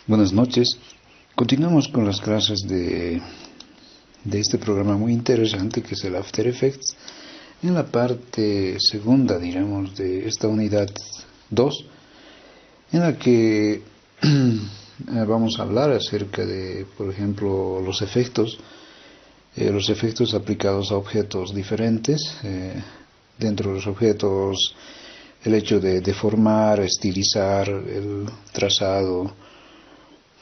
Buenas noches. Continuamos con las clases de este programa muy interesante que es el After Effects. En la parte segunda, digamos, de esta unidad 2, en la que vamos a hablar acerca de, por ejemplo, los efectos aplicados a objetos diferentes. Dentro de los objetos, el hecho de deformar, estilizar, el trazado,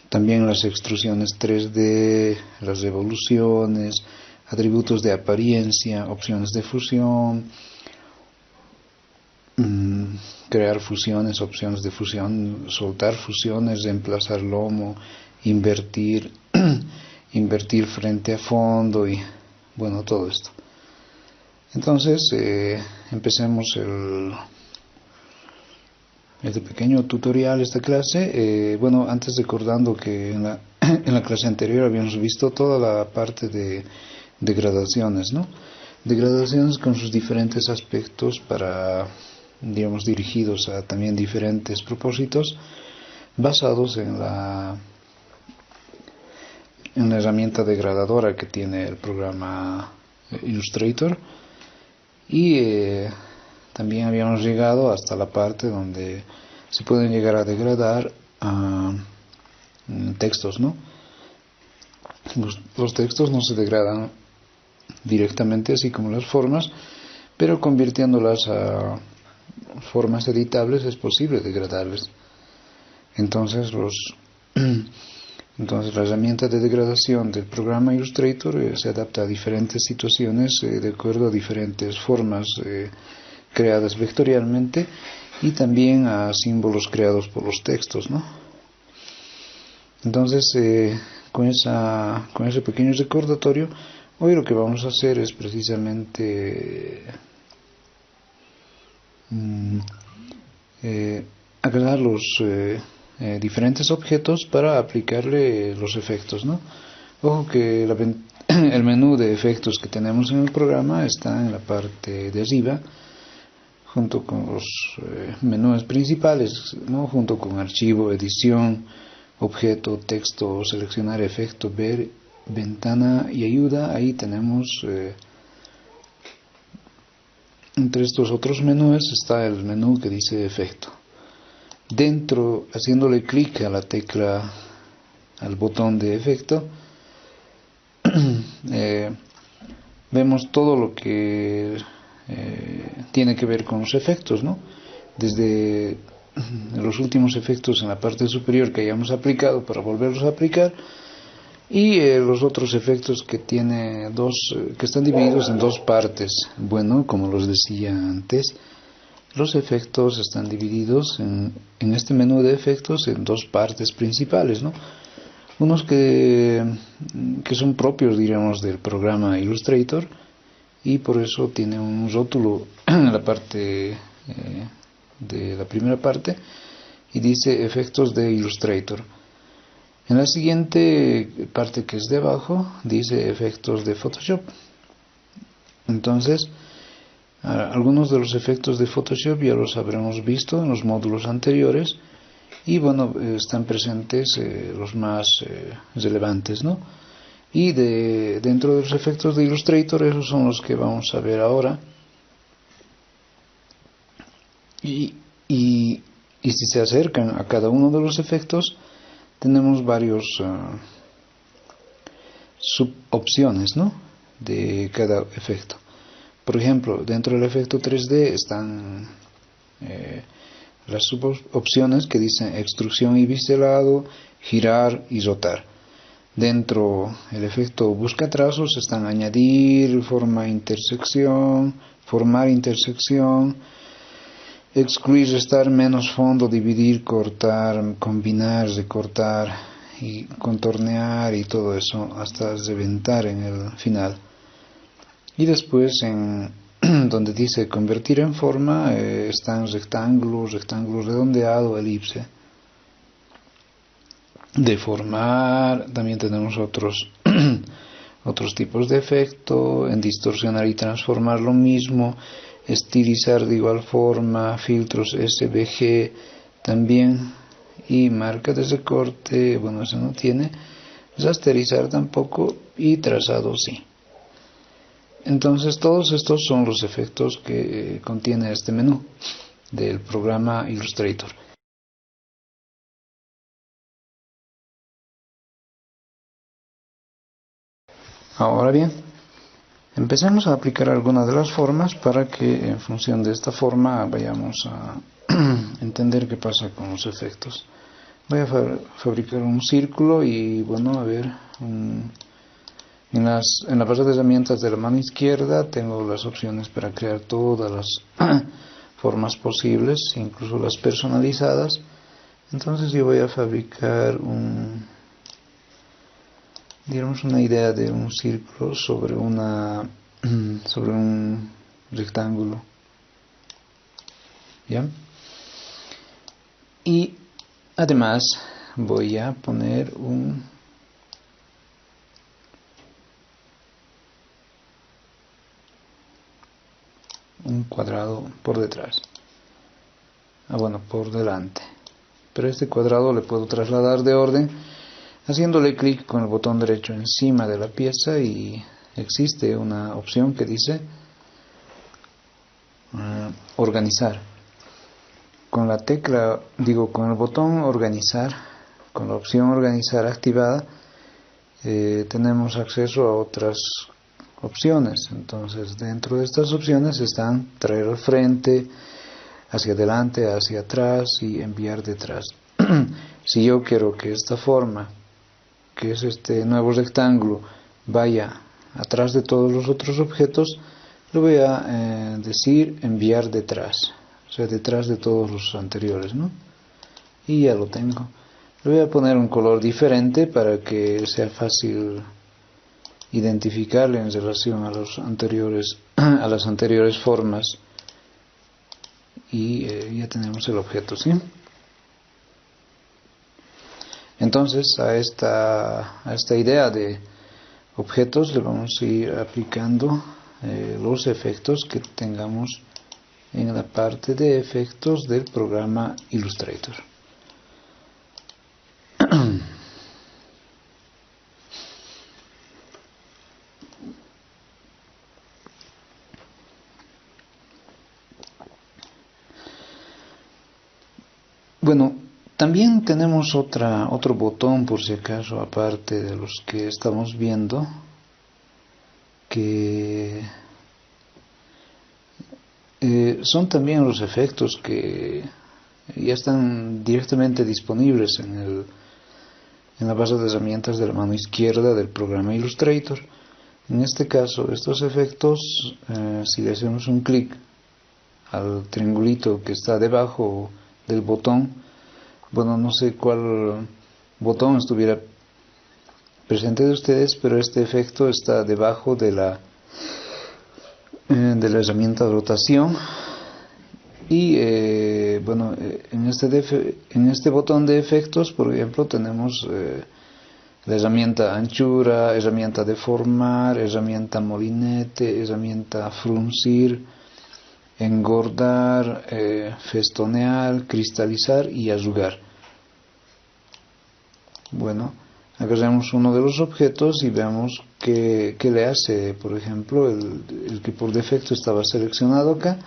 también las extrusiones 3D, las evoluciones, atributos de apariencia, opciones de fusión, crear fusiones, opciones de fusión, soltar fusiones, reemplazar lomo, invertir, invertir frente a fondo y bueno, todo esto. Entonces, empecemos este pequeño tutorial, esta clase. Antes recordando que en la clase anterior habíamos visto toda la parte de gradaciones, ¿no? De gradaciones con sus diferentes aspectos para, digamos, dirigidos a también diferentes propósitos, basados en la herramienta degradadora que tiene el programa Illustrator. Y también habíamos llegado hasta la parte donde se pueden llegar a degradar textos, ¿no? Los textos no se degradan directamente, así como las formas, pero convirtiéndolas a formas editables es posible degradarles. Entonces la herramienta de degradación del programa Illustrator se adapta a diferentes situaciones de acuerdo a diferentes formas creadas vectorialmente y también a símbolos creados por los textos, ¿no? Entonces, con ese pequeño recordatorio, hoy lo que vamos a hacer es precisamente agarrar los diferentes objetos para aplicarle los efectos, ¿no? Ojo que el menú de efectos que tenemos en el programa está en la parte de arriba, junto con los menús principales, ¿no? Junto con archivo, edición, objeto, texto, seleccionar efecto, ver, ventana y ayuda. Ahí tenemos entre estos otros menús está el menú que dice efecto. Dentro, haciéndole clic a la tecla, al botón de efecto, vemos todo lo que tiene que ver con los efectos, ¿no? Desde los últimos efectos en la parte superior que hayamos aplicado para volverlos a aplicar, y los otros efectos que tiene que están divididos en dos partes. Bueno, como los decía antes, los efectos están divididos en este menú de efectos en dos partes principales, ¿no? Unos que son propios, diríamos, del programa Illustrator, y por eso tiene un rótulo en la parte de la primera parte y dice efectos de Illustrator. En la siguiente parte, que es de abajo, dice efectos de Photoshop. Entonces, algunos de los efectos de Photoshop ya los habremos visto en los módulos anteriores y bueno, están presentes los más relevantes, ¿no? Y dentro de los efectos de Illustrator, esos son los que vamos a ver ahora. Y si se acercan a cada uno de los efectos, tenemos varios subopciones, ¿no? De cada efecto. Por ejemplo, dentro del efecto 3D están las subopciones que dicen extrusión y biselado, girar y rotar. Dentro del efecto busca trazos están añadir, formar intersección, excluir, restar, menos fondo, dividir, cortar, combinar, recortar y contornear y todo eso hasta reventar en el final. Y después donde dice convertir en forma están rectángulo redondeado, elipse. Deformar, también tenemos otros tipos de efecto. En distorsionar y transformar lo mismo. Estilizar de igual forma, filtros SVG también, y marca de recorte, bueno, eso no tiene, rasterizar tampoco y trazado sí. Entonces todos estos son los efectos que contiene este menú del programa Illustrator. Ahora bien, empecemos a aplicar algunas de las formas para que en función de esta forma vayamos a entender qué pasa con los efectos. Voy a fabricar un círculo y bueno, a ver, en la base de herramientas de la mano izquierda tengo las opciones para crear todas las formas posibles, incluso las personalizadas. Entonces yo voy a fabricar digamos una idea de un círculo sobre sobre un rectángulo, ¿ya? Y además voy a poner un cuadrado por detrás, bueno, por delante, pero este cuadrado le puedo trasladar de orden haciéndole clic con el botón derecho encima de la pieza, y existe una opción que dice organizar. Con la tecla, con el botón organizar, con la opción organizar activada, tenemos acceso a otras opciones. Entonces dentro de estas opciones están traer al frente, hacia adelante, hacia atrás y enviar detrás. Si yo quiero que esta forma, que es este nuevo rectángulo, vaya atrás de todos los otros objetos, le voy a decir enviar detrás, o sea, detrás de todos los anteriores, ¿no? Y ya lo tengo. Le voy a poner un color diferente para que sea fácil identificarle en relación a los anteriores, a las anteriores formas, y ya tenemos el objeto, ¿sí? Entonces a esta idea de objetos le vamos a ir aplicando los efectos que tengamos en la parte de efectos del programa Illustrator. Bueno, también tenemos otro botón, por si acaso, aparte de los que estamos viendo, que son también los efectos que ya están directamente disponibles en la base de herramientas de la mano izquierda del programa Illustrator. En este caso, estos efectos, si le hacemos un clic al triangulito que está debajo del botón, bueno, no sé cuál botón estuviera presente de ustedes, pero este efecto está debajo de la herramienta de rotación. Y bueno, en este botón de efectos, por ejemplo, tenemos la herramienta anchura, herramienta deformar, herramienta molinete, herramienta fruncir, engordar, festonear, cristalizar y arrugar. Bueno, agarremos uno de los objetos y veamos qué le hace, por ejemplo, el que por defecto estaba seleccionado acá,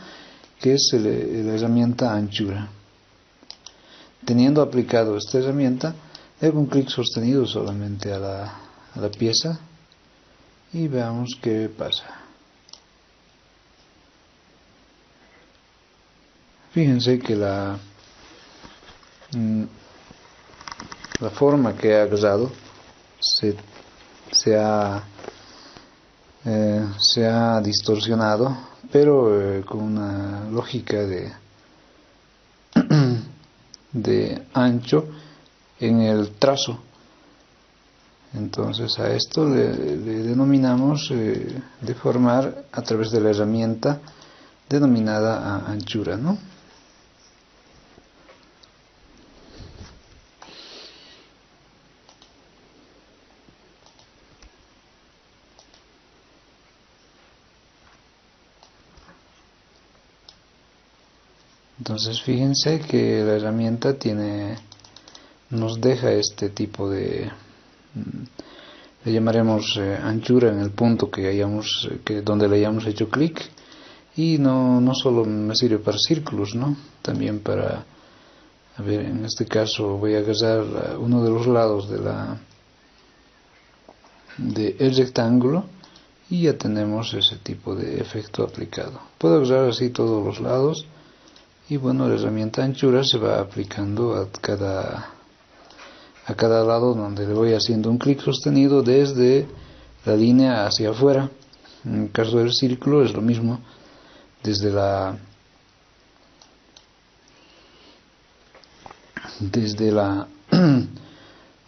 que es la herramienta anchura. Teniendo aplicado esta herramienta, hago un clic sostenido solamente a la pieza y veamos qué pasa. Fíjense que la forma que he agarrado se ha distorsionado, pero con una lógica de ancho en el trazo. Entonces a esto le denominamos deformar a través de la herramienta denominada anchura, ¿no? Entonces fíjense que la herramienta tiene nos deja este tipo de, le llamaremos anchura en el punto donde le hayamos hecho clic. Y no solo me sirve para círculos, ¿no? También para, a ver, en este caso voy a agarrar uno de los lados del rectángulo y ya tenemos ese tipo de efecto aplicado. Puedo agarrar así todos los lados y bueno, la herramienta anchura se va aplicando a cada lado donde le voy haciendo un clic sostenido desde la línea hacia afuera. En el caso del círculo es lo mismo, desde la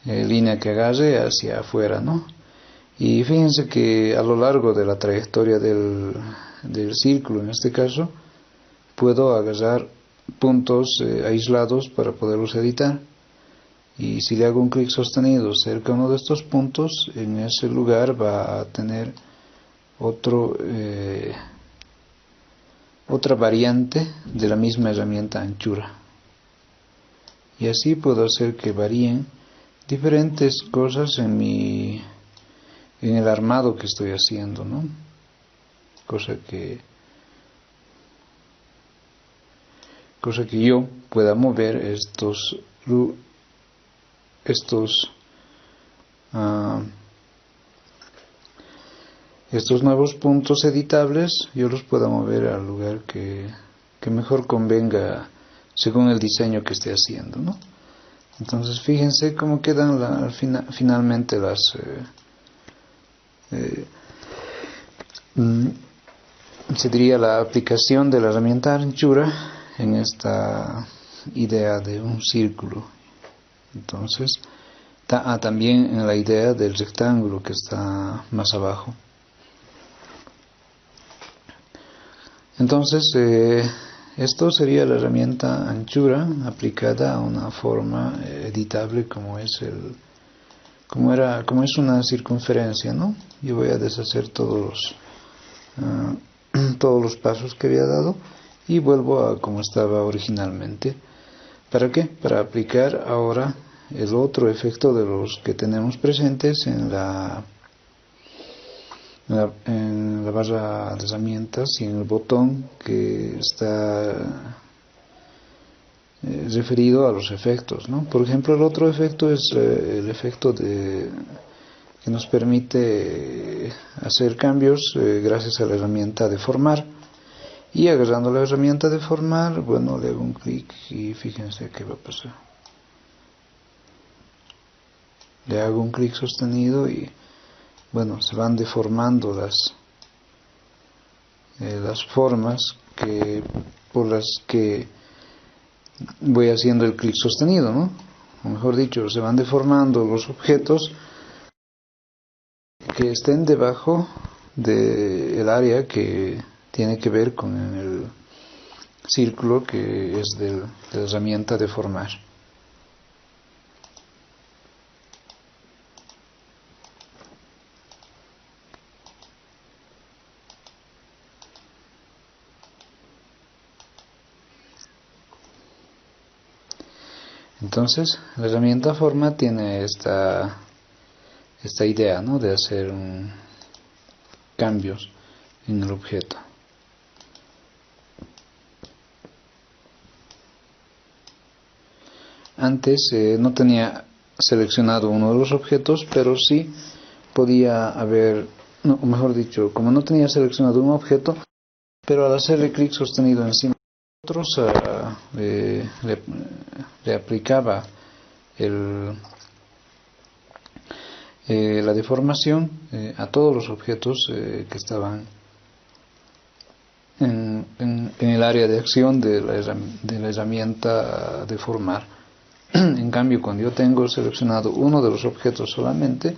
línea que agarre hacia afuera, ¿no? Y fíjense que a lo largo de la trayectoria del círculo, en este caso, puedo agarrar puntos aislados para poderlos editar. Y si le hago un clic sostenido cerca de uno de estos puntos, en ese lugar va a tener otra variante de la misma herramienta anchura. Y así puedo hacer que varíen diferentes cosas en el armado que estoy haciendo, ¿no? Cosa que yo pueda mover estos nuevos puntos editables, yo los pueda mover al lugar que mejor convenga según el diseño que esté haciendo, ¿no? Entonces fíjense cómo quedan finalmente se diría la aplicación de la herramienta anchura en esta idea de un círculo. Entonces también en la idea del rectángulo que está más abajo. Entonces esto sería la herramienta anchura aplicada a una forma editable como es una circunferencia, ¿no? Yo voy a deshacer todos los pasos que había dado y vuelvo a como estaba originalmente. ¿Para qué? Para aplicar ahora el otro efecto de los que tenemos presentes en la barra de herramientas y en el botón que está referido a los efectos, ¿no? Por ejemplo, el otro efecto es el efecto que nos permite hacer cambios gracias a la herramienta de formar. Y agarrando la herramienta de formar, bueno, le hago un clic y fíjense qué va a pasar. Le hago un clic sostenido y bueno, se van deformando las formas por las que voy haciendo el clic sostenido, ¿no? O mejor dicho, se van deformando los objetos que estén debajo del área que tiene que ver con el círculo que es de la herramienta de formar. Entonces, la herramienta forma tiene esta idea, ¿no? De hacer cambios en el objeto. Antes no tenía seleccionado uno de los objetos, pero sí podía haber, no, mejor dicho, como no tenía seleccionado un objeto, pero al hacerle clic sostenido encima de otros, le aplicaba la deformación a todos los objetos que estaban en el área de acción de la herramienta de formar. En cambio, cuando yo tengo seleccionado uno de los objetos solamente,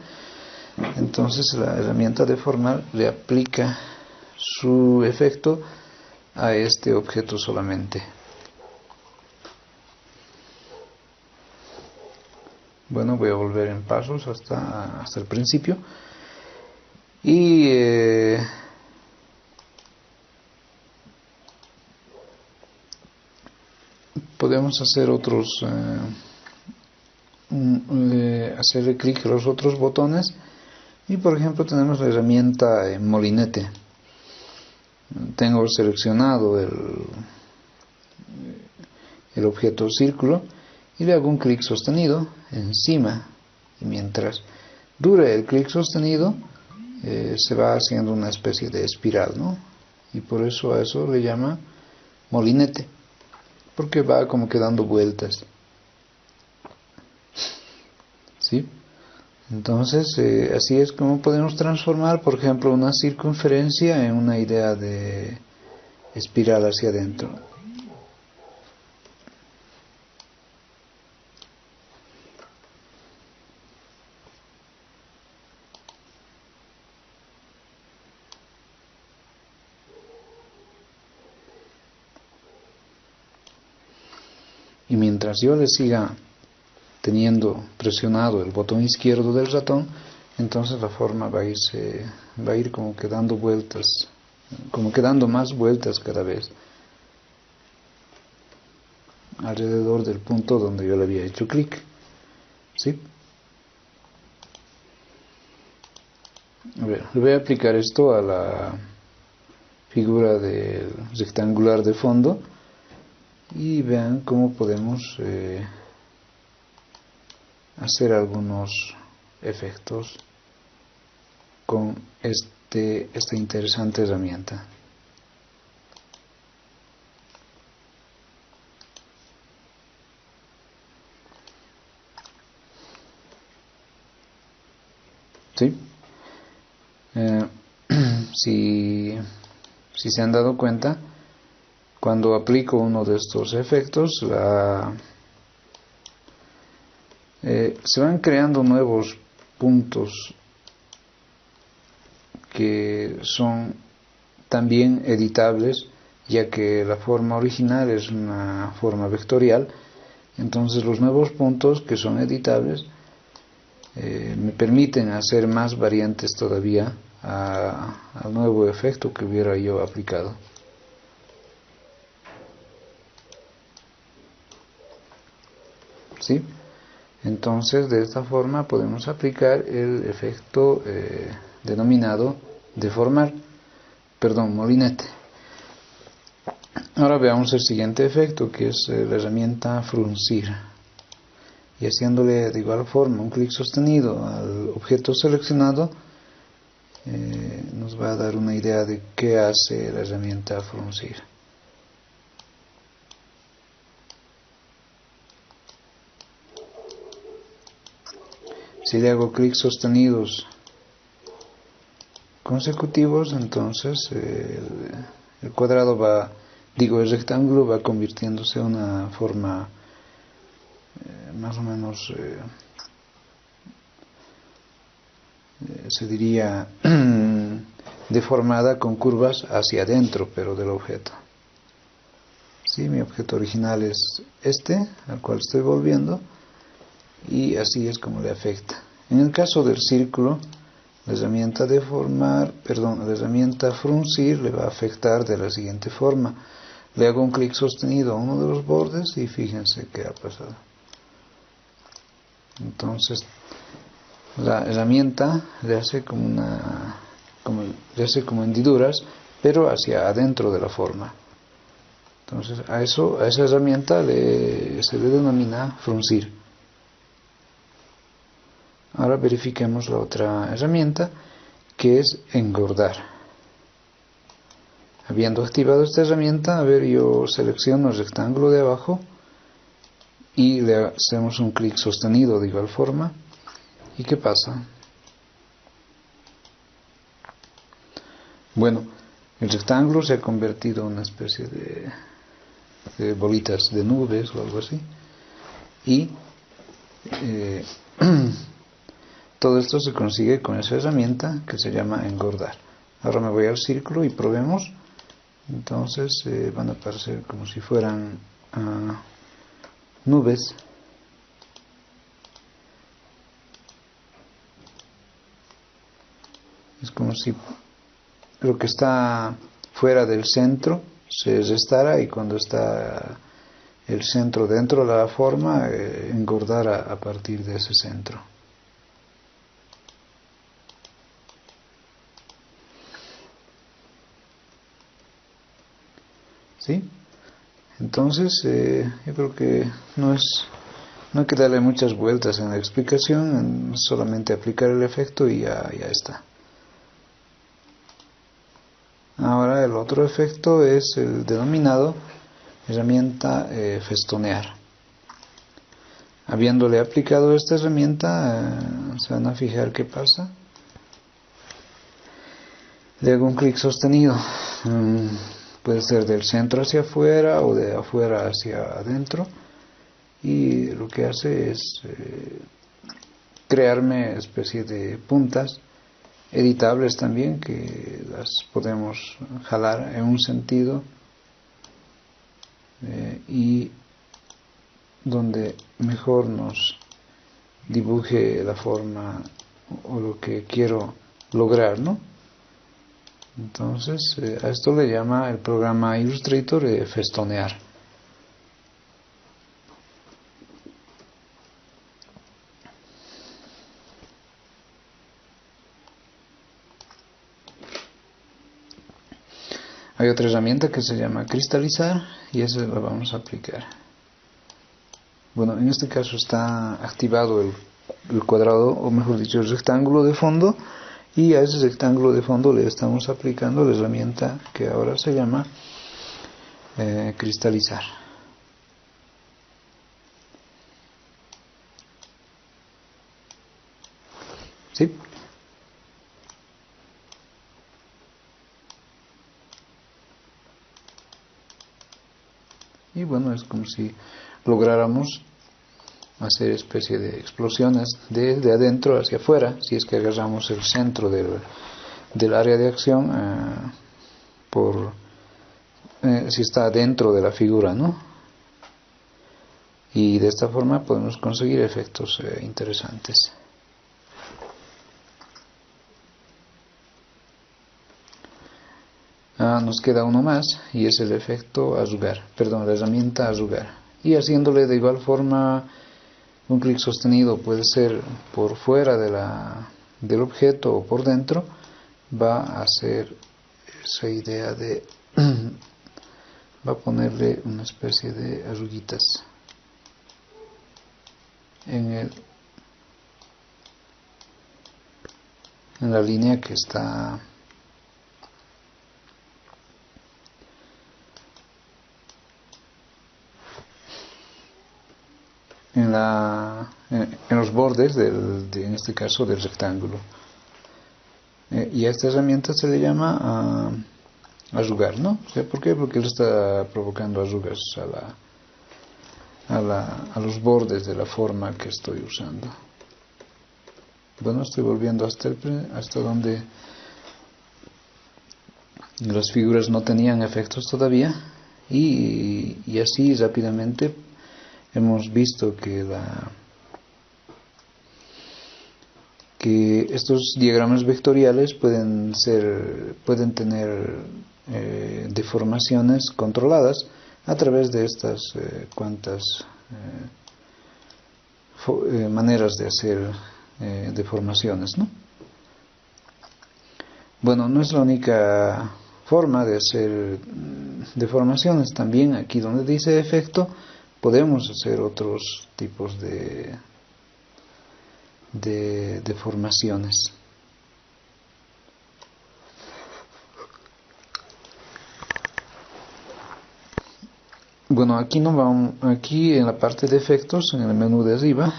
entonces la herramienta de formar le aplica su efecto a este objeto solamente. Bueno, voy a volver en pasos hasta el principio y podemos hacer hacerle clic a los otros botones y por ejemplo tenemos la herramienta molinete. Tengo seleccionado el objeto círculo y le hago un clic sostenido encima, y mientras dure el clic sostenido se va haciendo una especie de espiral, ¿no? Y por eso a eso le llama molinete, porque va como que dando vueltas, ¿sí? Entonces así es como podemos transformar, por ejemplo, una circunferencia en una idea de espiral hacia adentro. Y mientras yo le siga teniendo presionado el botón izquierdo del ratón, entonces la forma va a ir como que dando vueltas, como que dando más vueltas cada vez alrededor del punto donde yo le había hecho clic, ¿sí? A ver, le voy a aplicar esto a la figura del rectangular de fondo y vean cómo podemos hacer algunos efectos con esta interesante herramienta. ¿Sí? Si se han dado cuenta, cuando aplico uno de estos efectos, se van creando nuevos puntos que son también editables, ya que la forma original es una forma vectorial. Entonces los nuevos puntos que son editables me permiten hacer más variantes todavía al nuevo efecto que hubiera yo aplicado. ¿Sí? Entonces de esta forma podemos aplicar el efecto denominado deformar, molinete. Ahora veamos el siguiente efecto, que es la herramienta fruncir, y haciéndole de igual forma un clic sostenido al objeto seleccionado nos va a dar una idea de qué hace la herramienta fruncir. Si le hago clics sostenidos consecutivos, entonces el cuadrado el rectángulo va convirtiéndose en una forma más o menos, se diría, deformada con curvas hacia adentro, pero del objeto. ¿Sí? Mi objeto original es al cual estoy volviendo, y así es como le afecta. En el caso del círculo, la herramienta la herramienta fruncir le va a afectar de la siguiente forma. Le hago un clic sostenido a uno de los bordes y fíjense qué ha pasado. Entonces la herramienta le hace como hendiduras, pero hacia adentro de la forma. Entonces a esa herramienta se le denomina fruncir. Ahora verifiquemos la otra herramienta, que es engordar. Habiendo activado esta herramienta, yo selecciono el rectángulo de abajo y le hacemos un clic sostenido de igual forma. ¿Y qué pasa? Bueno, el rectángulo se ha convertido en una especie de bolitas de nubes o algo así. Y todo esto se consigue con esa herramienta que se llama engordar. Ahora me voy al círculo y probemos. Entonces van a aparecer como si fueran nubes. Es como si lo que está fuera del centro se restara, y cuando está el centro dentro de la forma, engordar a partir de ese centro. ¿Sí? Entonces, yo creo que no hay que darle muchas vueltas en la explicación, solamente aplicar el efecto y ya está. Ahora el otro efecto es el denominado herramienta festonear. Habiéndole aplicado esta herramienta, se van a fijar qué pasa. Le hago un clic sostenido. Puede ser del centro hacia afuera o de afuera hacia adentro. Y lo que hace es crearme especie de puntas editables también, que las podemos jalar en un sentido y donde mejor nos dibuje la forma o lo que quiero lograr, ¿no? Entonces a esto le llama el programa Illustrator festonear. Hay otra herramienta que se llama cristalizar y esa la vamos a aplicar. Bueno, en este caso está activado el cuadrado, o mejor dicho, el rectángulo de fondo, y a ese rectángulo de fondo le estamos aplicando la herramienta que ahora se llama cristalizar. ¿Sí? Y bueno, es como si lográramos hacer especie de explosiones de adentro hacia afuera, si es que agarramos el centro del área de acción si está dentro de la figura, ¿no? Y de esta forma podemos conseguir efectos interesantes. Nos queda uno más y es el efecto arrugar, la herramienta arrugar. Y haciéndole de igual forma un clic sostenido, puede ser por fuera del objeto o por dentro, va a hacer esa idea de va a ponerle una especie de arruguitas en la línea que está en los bordes en este caso del rectángulo. Y a esta herramienta se le llama arrugar, ¿no? ¿Por qué? Porque él está provocando arrugas a los bordes de la forma que estoy usando. Bueno, estoy volviendo hasta donde las figuras no tenían efectos todavía, y así rápidamente hemos visto que estos diagramas vectoriales pueden tener deformaciones controladas a través de estas cuantas maneras de hacer deformaciones, ¿no? Bueno, no es la única forma de hacer deformaciones. También aquí donde dice efecto podemos hacer otros tipos de deformaciones. Bueno, aquí en la parte de efectos, en el menú de arriba,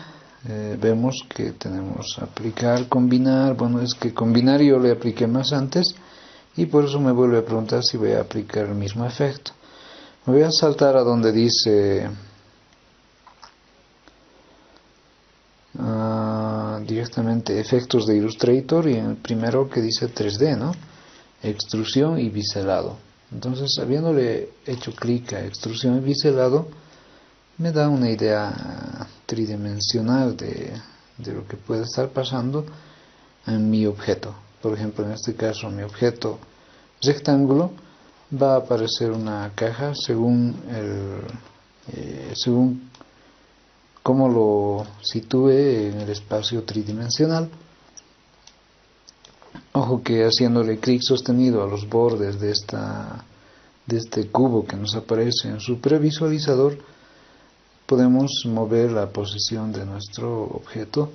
vemos que tenemos aplicar, combinar. Bueno, es que combinar yo le apliqué más antes y por eso me vuelve a preguntar si voy a aplicar el mismo efecto. Me voy a saltar a donde dice directamente efectos de Illustrator, y en el primero que dice 3D, ¿no? Extrusión y biselado. Entonces, habiéndole hecho clic a extrusión y biselado, me da una idea tridimensional de lo que puede estar pasando en mi objeto. Por ejemplo, en este caso, mi objeto rectángulo va a aparecer una caja según según cómo lo sitúe en el espacio tridimensional. Ojo que haciéndole clic sostenido a los bordes de este cubo que nos aparece en su previsualizador, podemos mover la posición de nuestro objeto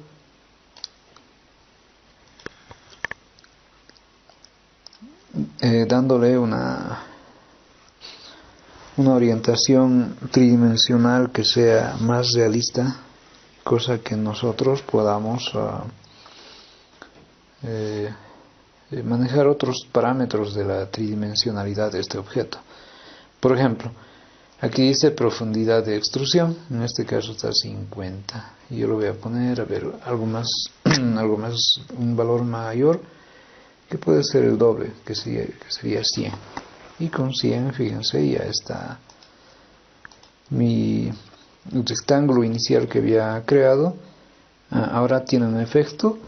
dándole una orientación tridimensional que sea más realista, cosa que nosotros podamos manejar otros parámetros de la tridimensionalidad de este objeto. Por ejemplo, aquí dice profundidad de extrusión, en este caso está 50, y yo lo voy a poner, a ver, algo más, un valor mayor, que puede ser el doble, que sería 100. Y con 100, fíjense, ya está mi rectángulo inicial que había creado. Ahora tiene un efecto.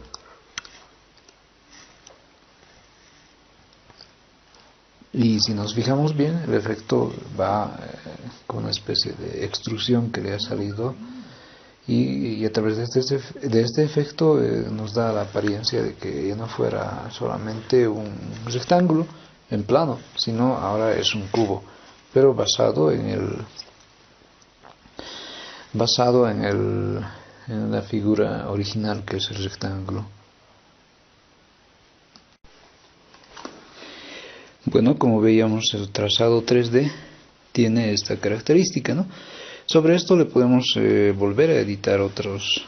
Y si nos fijamos bien, el efecto va con una especie de extrusión que le ha salido. Y a través de este efecto nos da la apariencia de que ya no fuera solamente un rectángulo en plano, sino ahora es un cubo, pero basado en la figura original, que es el rectángulo. Bueno, como veíamos, el trazado 3D tiene esta característica, ¿no? Sobre esto le podemos volver a editar otros.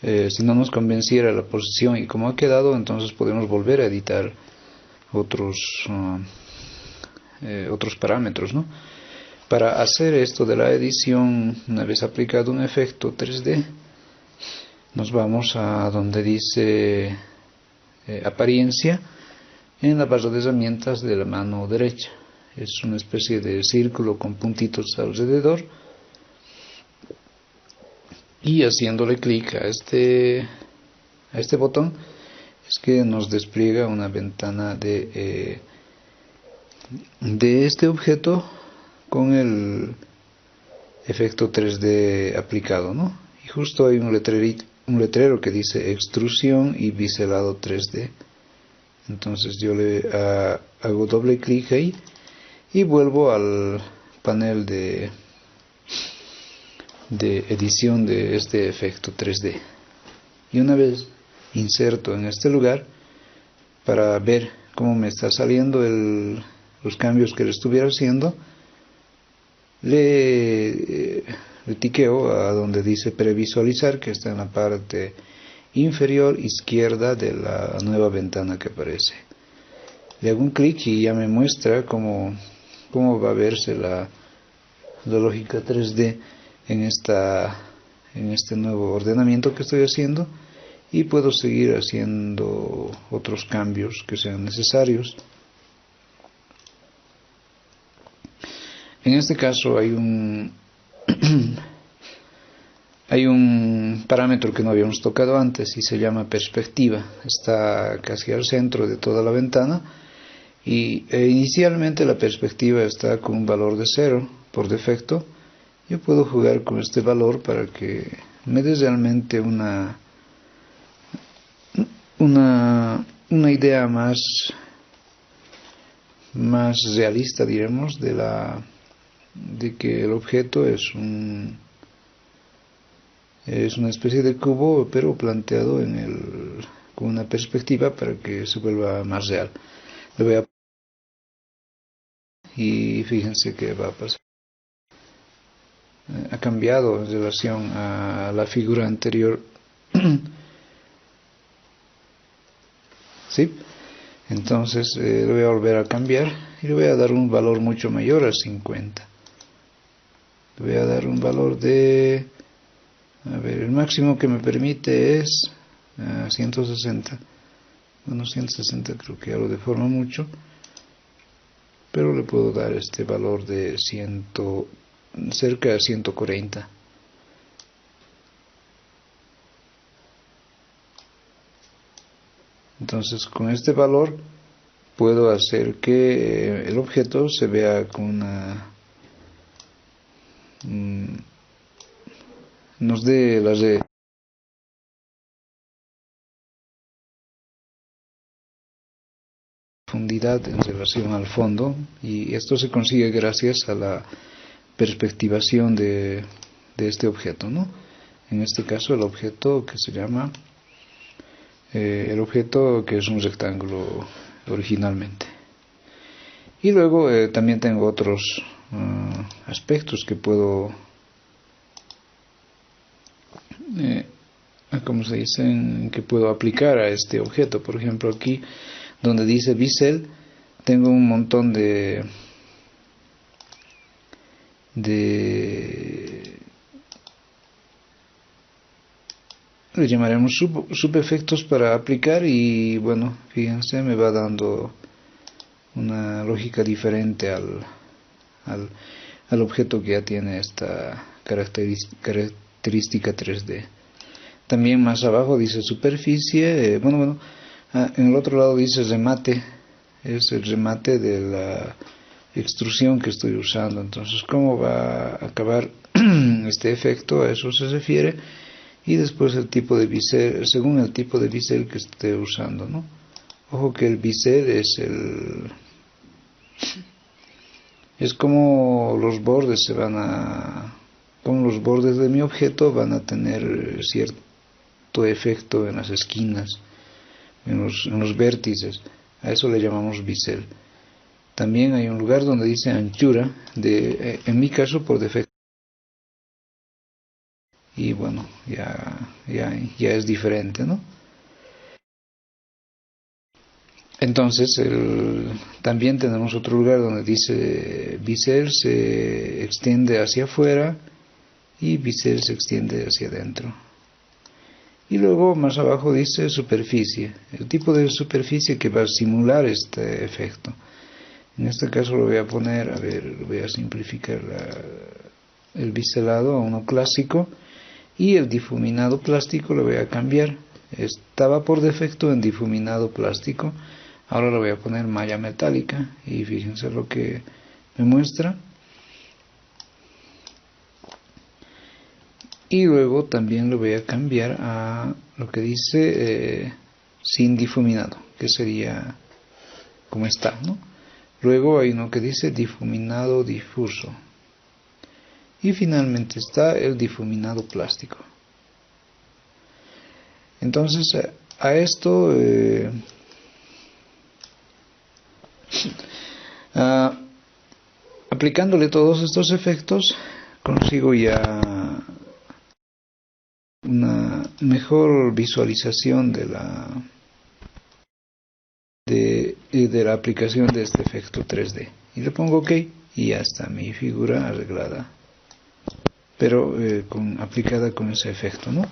Si no nos convenciera la posición y cómo ha quedado, entonces podemos volver a editar otros parámetros, ¿no? Para hacer esto de la edición, una vez aplicado un efecto 3D, nos vamos a donde dice apariencia en la barra de herramientas de la mano derecha. Es una especie de círculo con puntitos alrededor, y haciéndole clic a este botón es que nos despliega una ventana de este objeto con el efecto 3D aplicado, ¿no? Y justo hay un letrero que dice extrusión y biselado 3D. Entonces yo le hago doble clic ahí y vuelvo al panel de edición de este efecto 3D. Y una vez inserto en este lugar, para ver cómo me está saliendo los cambios que le estuviera haciendo, le tiqueo a donde dice previsualizar, que está en la parte inferior izquierda de la nueva ventana que aparece. Le hago un clic y ya me muestra cómo va a verse la lógica 3D en este nuevo ordenamiento que estoy haciendo, y puedo seguir haciendo otros cambios que sean necesarios. En este caso hay un parámetro que no habíamos tocado antes y se llama perspectiva. Está casi al centro de toda la ventana y inicialmente la perspectiva está con un valor de 0 por defecto. Yo puedo jugar con este valor para que me dé realmente una idea más realista, diremos, de que el objeto es una especie de cubo, pero planteado con una perspectiva para que se vuelva más real. Lo voy a y fíjense que va a pasar. Ha cambiado en relación a la figura anterior. ¿Sí? Entonces lo voy a volver a cambiar y le voy a dar un valor mucho mayor a 50. Le voy a dar un valor de, el máximo que me permite es 160. Bueno, 160 creo que ya lo deforma mucho, pero le puedo dar este valor de cerca de 140. Entonces con este valor puedo hacer que el objeto se vea con nos dé la profundidad en relación al fondo, y esto se consigue gracias a la perspectivación de este objeto, ¿no? En este caso el objeto que se llama el objeto que es un rectángulo originalmente. Y luego también tengo otros aspectos que puedo ¿cómo se dicen? Que puedo aplicar a este objeto. Por ejemplo, aquí donde dice bisel tengo un montón de le llamaremos subefectos para aplicar, y bueno, fíjense, me va dando una lógica diferente al objeto que ya tiene esta característica 3D. También más abajo dice superficie, en el otro lado dice remate, es el remate de la extrusión que estoy usando. Entonces, ¿cómo va a acabar este efecto? A eso se refiere. Y después el tipo de bisel, según el tipo de bisel que esté usando, ¿no? Ojo que el bisel es como los bordes como los bordes de mi objeto van a tener cierto efecto en las esquinas, en los vértices. A eso le llamamos bisel. También hay un lugar donde dice anchura, en mi caso por defecto. Y bueno, ya es diferente, ¿no? Entonces, también tenemos otro lugar donde dice bisel se extiende hacia afuera y bisel se extiende hacia adentro. Y luego más abajo dice superficie, el tipo de superficie que va a simular este efecto. En este caso lo voy a poner, voy a simplificar el biselado a uno clásico, y el difuminado plástico lo voy a cambiar. Estaba por defecto en difuminado plástico, ahora lo voy a poner malla metálica, y fíjense lo que me muestra. Y luego también lo voy a cambiar a lo que dice sin difuminado, que sería como está, ¿no? Luego hay uno que dice difuminado difuso. Y finalmente está el difuminado plástico. Entonces, a esto, aplicándole todos estos efectos, consigo ya una mejor visualización de la aplicación de este efecto 3D. Y le pongo OK, y ya está mi figura arreglada, pero aplicada con ese efecto, ¿no?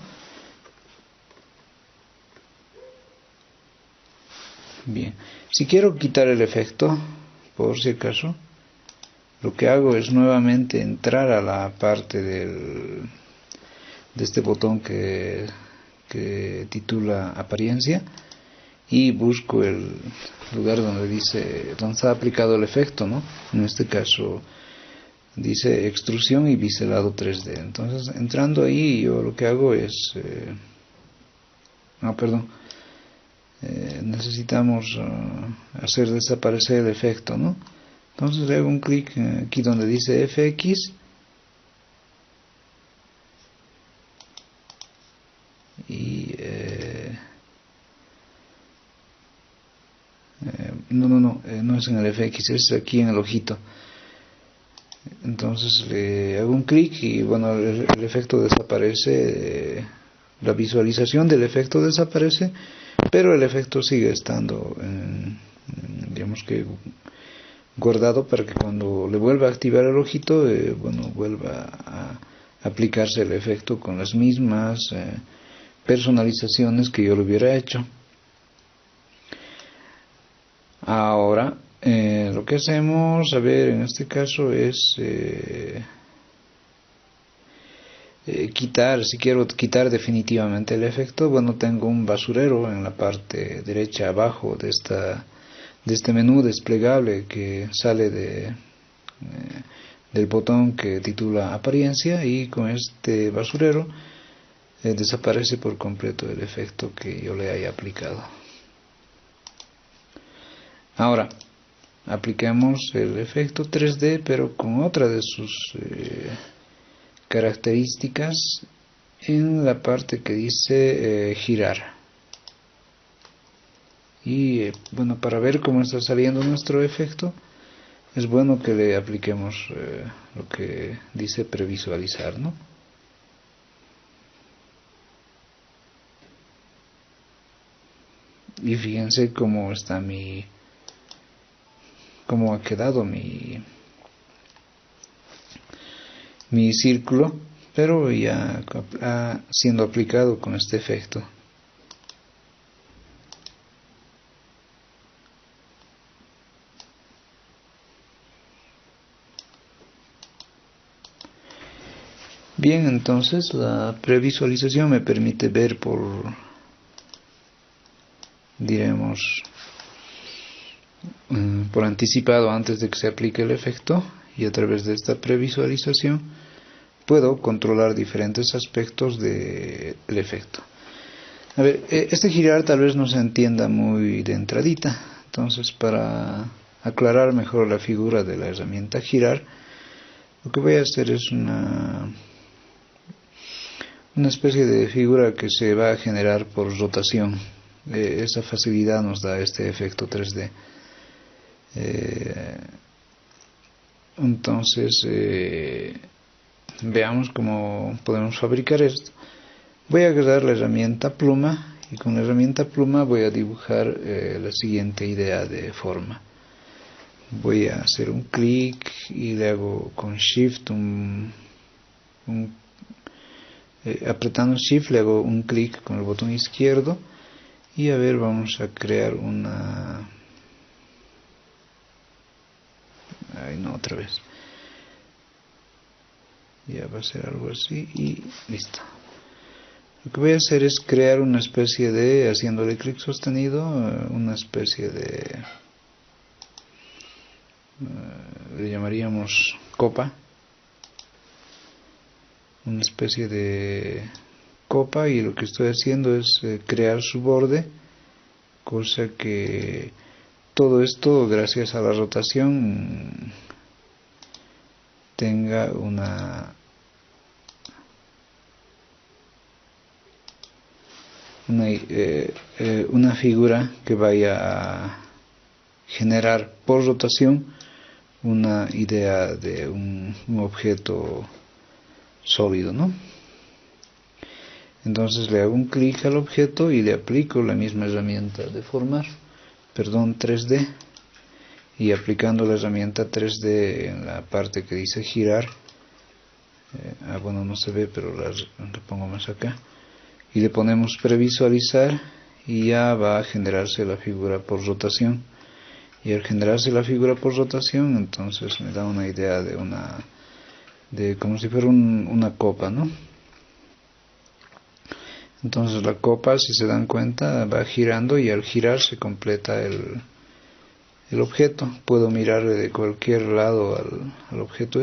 Bien, si quiero quitar el efecto, por si acaso, lo que hago es nuevamente entrar a la parte de este botón que titula apariencia, y busco el lugar donde está aplicado el efecto, ¿no? En este caso dice extrusión y biselado 3D. Entonces, entrando ahí, yo lo que hago es necesitamos hacer desaparecer el efecto, ¿no? Entonces le hago un clic aquí donde dice FX, y no es en el FX, es aquí en el ojito. Entonces le hago un clic y bueno, el efecto desaparece, la visualización del efecto desaparece, pero el efecto sigue estando digamos que guardado, para que cuando le vuelva a activar el ojito, vuelva a aplicarse el efecto con las mismas personalizaciones que yo lo hubiera hecho. Ahora lo que hacemos, en este caso es si quiero quitar definitivamente el efecto, tengo un basurero en la parte derecha abajo de este menú desplegable que sale del botón que titula apariencia, y con este basurero desaparece por completo el efecto que yo le haya aplicado. Ahora apliquemos el efecto 3D, pero con otra de sus características en la parte que dice girar. Y bueno, para ver cómo está saliendo nuestro efecto, es bueno que le apliquemos lo que dice previsualizar, ¿no? Y fíjense cómo está cómo ha quedado mi círculo, pero ya siendo aplicado con este efecto. Bien, entonces la previsualización me permite ver diremos, por anticipado antes de que se aplique el efecto, y a través de esta previsualización puedo controlar diferentes aspectos del efecto. A ver, este girar tal vez no se entienda muy de entradita, entonces para aclarar mejor la figura de la herramienta girar, lo que voy a hacer es una especie de figura que se va a generar por rotación. Esa facilidad nos da este efecto 3D. Entonces veamos cómo podemos fabricar esto. Voy a agarrar la herramienta pluma, y con la herramienta pluma voy a dibujar la siguiente idea de forma. Voy a hacer un clic y le hago con Shift apretando Shift le hago un clic con el botón izquierdo, y a ver, vamos a crear otra vez. Ya va a ser algo así y listo. Lo que voy a hacer es crear una especie de, haciéndole clic sostenido, una especie de, le llamaríamos copa, una especie de copa, y lo que estoy haciendo es crear su borde, cosa que todo esto, gracias a la rotación, tenga una figura que vaya a generar por rotación una idea de un objeto sólido, ¿no? Entonces le hago un clic al objeto y le aplico la misma herramienta de formar, 3D, y aplicando la herramienta 3D en la parte que dice girar, bueno, no se ve, pero la pongo más acá, y le ponemos previsualizar, y ya va a generarse la figura por rotación. Y al generarse la figura por rotación, entonces me da una idea de como si fuera una copa, ¿no? Entonces la copa, si se dan cuenta, va girando, y al girar se completa el objeto. Puedo mirar de cualquier lado al objeto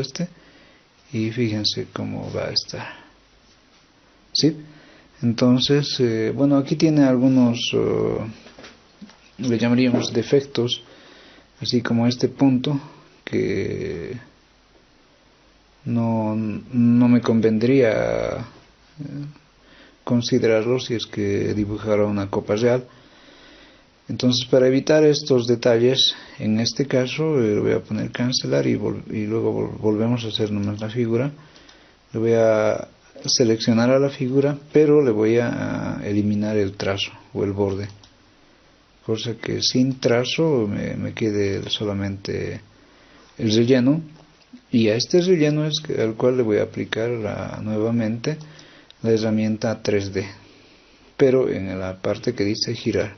y fíjense cómo va a estar. ¿Sí? Entonces, bueno, aquí tiene algunos, le llamaríamos defectos, así como este punto, que no me convendría considerarlo si es que dibujara una copa real. Entonces, para evitar estos detalles, en este caso le voy a poner cancelar, y luego volvemos a hacer nomás la figura. Le voy a seleccionar a la figura, pero le voy a eliminar el trazo o el borde, cosa que sin trazo me quede solamente el relleno, y a este relleno es al cual le voy a aplicar nuevamente la herramienta 3D, pero en la parte que dice girar,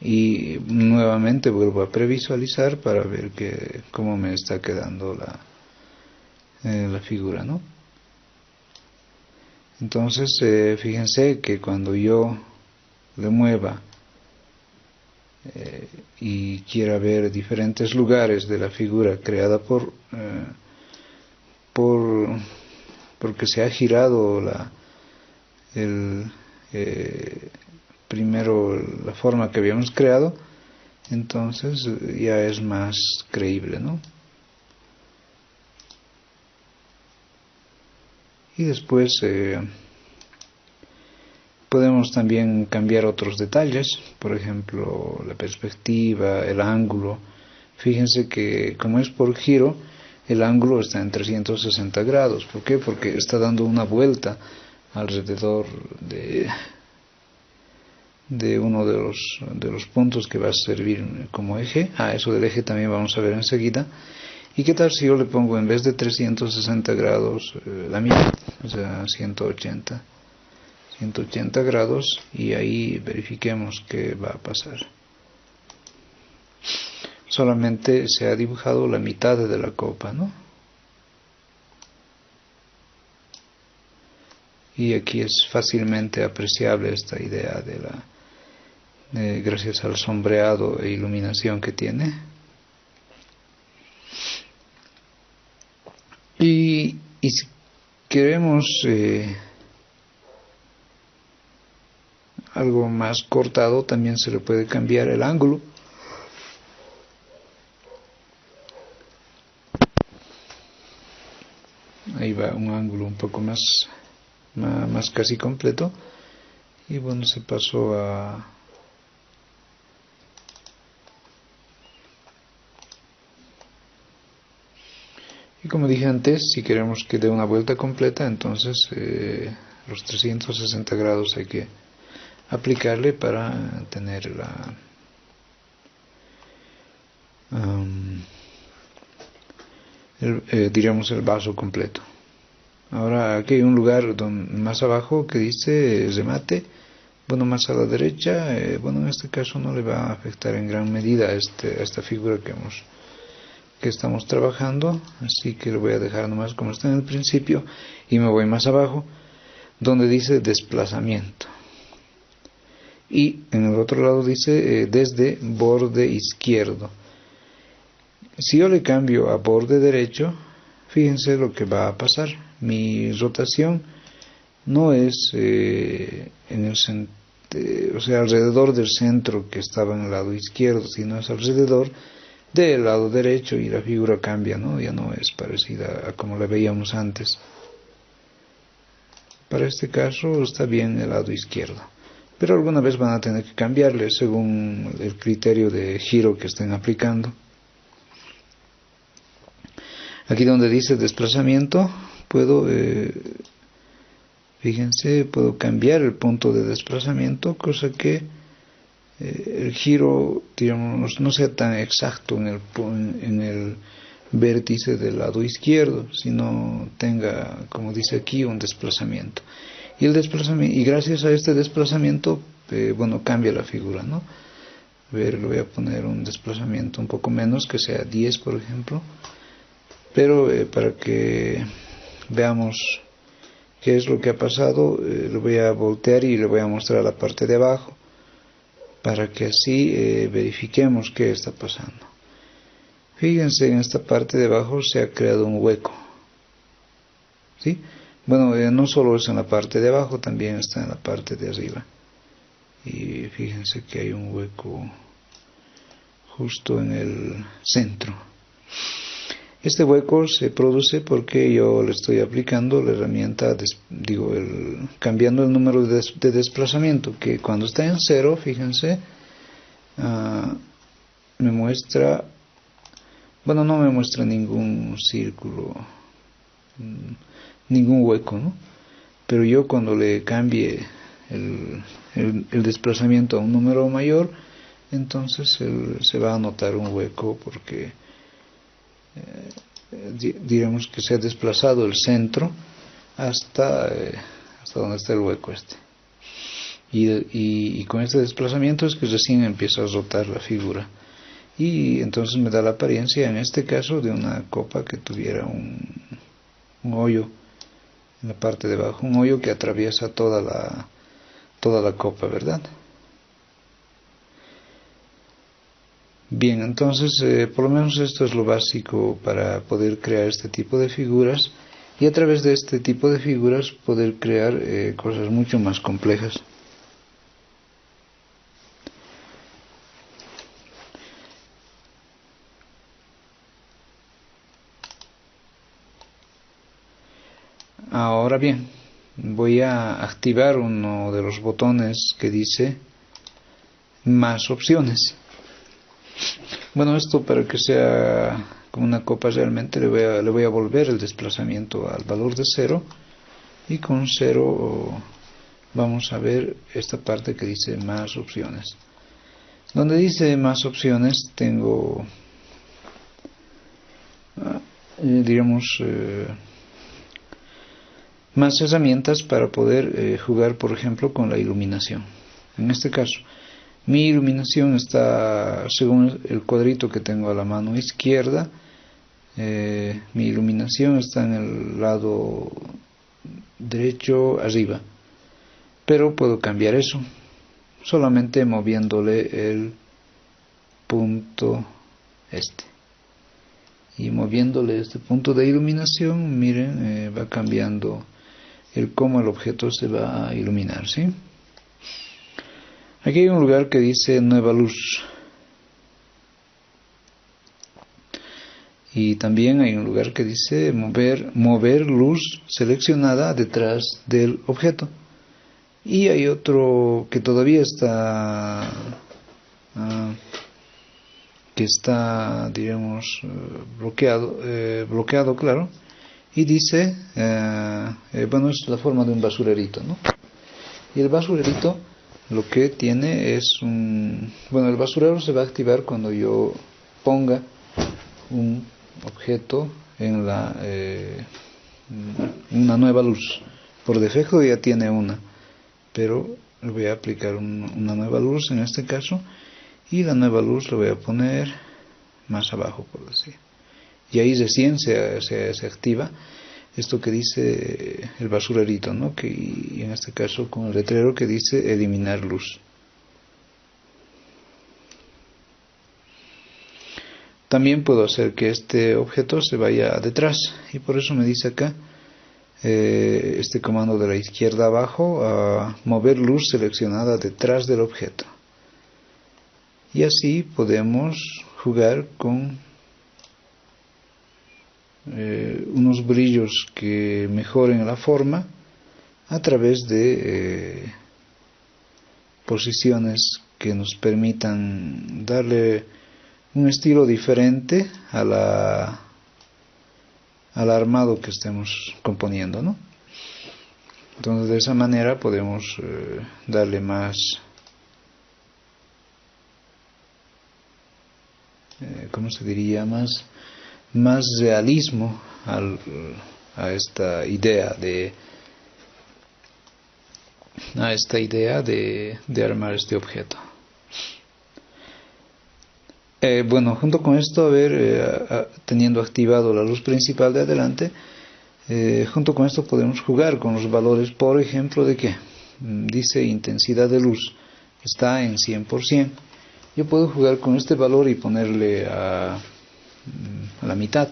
y nuevamente vuelvo a previsualizar para ver cómo me está quedando la figura, ¿no? Entonces fíjense que cuando yo le mueva y quiera ver diferentes lugares de la figura creada por porque se ha girado primero la forma que habíamos creado, entonces ya es más creíble, ¿no? Y después podemos también cambiar otros detalles, por ejemplo la perspectiva, el ángulo. Fíjense que como es por giro, el ángulo está en 360 grados. ¿Por qué? Porque está dando una vuelta alrededor de uno de los puntos que va a servir como eje. Eso del eje también vamos a ver enseguida. ¿Y qué tal si yo le pongo en vez de 360 grados la mitad? O sea, 180 grados, y ahí verifiquemos qué va a pasar. Solamente se ha dibujado la mitad de la copa, ¿no? Y aquí es fácilmente apreciable esta idea gracias al sombreado e iluminación que tiene. Y si queremos algo más cortado, también se le puede cambiar el ángulo. Ahí va un ángulo un poco más casi completo. Y bueno, se pasó a... Y como dije antes, si queremos que dé una vuelta completa, entonces los 360 grados hay que aplicarle para tener diríamos el vaso completo. Ahora aquí hay un lugar más abajo que dice remate, bueno, más a la derecha. Bueno, en este caso no le va a afectar en gran medida a esta figura que estamos trabajando, así que lo voy a dejar nomás como está en el principio, y me voy más abajo donde dice desplazamiento, y en el otro lado dice desde borde izquierdo. Si yo le cambio a borde derecho, fíjense lo que va a pasar. Mi rotación no es o sea, alrededor del centro que estaba en el lado izquierdo, sino es alrededor del lado derecho, y la figura cambia, ¿no? Ya no es parecida a como la veíamos antes. Para este caso está bien el lado izquierdo, pero alguna vez van a tener que cambiarle según el criterio de giro que estén aplicando. Aquí donde dice desplazamiento, fíjense, puedo cambiar el punto de desplazamiento, cosa que el giro, digamos, no sea tan exacto en el vértice del lado izquierdo, sino tenga, como dice aquí, un desplazamiento. Y gracias a este desplazamiento, bueno, cambia la figura, ¿no? A ver, le voy a poner un desplazamiento un poco menos, que sea 10, por ejemplo. Pero para que veamos qué es lo que ha pasado, lo voy a voltear y le voy a mostrar la parte de abajo, para que así verifiquemos qué está pasando. Fíjense, en esta parte de abajo se ha creado un hueco, ¿sí? Bueno, no solo es en la parte de abajo, también está en la parte de arriba. Y fíjense que hay un hueco justo en el centro. Este hueco se produce porque yo le estoy aplicando la herramienta, cambiando el número de desplazamiento, que cuando está en 0, fíjense, me muestra, bueno, no me muestra ningún círculo, ningún hueco, ¿no? Pero yo cuando le cambie el desplazamiento a un número mayor, entonces se va a notar un hueco, porque diremos que se ha desplazado el centro hasta donde está el hueco este, y con este desplazamiento es que recién empieza a rotar la figura, y entonces me da la apariencia en este caso de una copa que tuviera un hoyo en la parte de abajo, un hoyo que atraviesa toda la copa, ¿verdad? Bien, entonces por lo menos esto es lo básico para poder crear este tipo de figuras. y a través de este tipo de figuras poder crear cosas mucho más complejas. Ahora bien, voy a activar uno de los botones que dice más opciones. Bueno, esto para que sea como una copa realmente le voy a volver el desplazamiento al valor de 0, y con 0 vamos a ver esta parte que dice más opciones. Donde dice más opciones tengo digamos más herramientas para poder jugar, por ejemplo, con la iluminación. En este caso, mi iluminación está, según el cuadrito que tengo a la mano izquierda, mi iluminación está en el lado derecho arriba, pero puedo cambiar eso solamente moviéndole el punto y moviéndole este punto de iluminación, miren, va cambiando el cómo el objeto se va a iluminar, ¿sí? Aquí hay un lugar que dice nueva luz, y también hay un lugar que dice mover luz seleccionada detrás del objeto, y hay otro que todavía está digamos bloqueado, claro, y dice bueno, es la forma de un basurerito, ¿no? Y el basurerito lo que tiene es bueno, el basurero se va a activar cuando yo ponga un objeto en una nueva luz. Por defecto ya tiene una, pero le voy a aplicar una nueva luz en este caso, y la nueva luz lo voy a poner más abajo, por decir, y ahí recién se activa esto que dice el basurerito, ¿no? Y en este caso con el letrero que dice eliminar luz. También puedo hacer que este objeto se vaya detrás, y por eso me dice acá este comando de la izquierda abajo, a mover luz seleccionada detrás del objeto. Y así podemos jugar con unos brillos que mejoren la forma a través de posiciones que nos permitan darle un estilo diferente al armado que estemos componiendo, ¿no? Entonces de esa manera podemos darle más ¿cómo se diría? Más realismo a esta idea de armar este objeto. Bueno, junto con esto, teniendo activado la luz principal de adelante, junto con esto podemos jugar con los valores, por ejemplo, de que dice intensidad de luz está en 100%. Yo puedo jugar con este valor y ponerle a la mitad,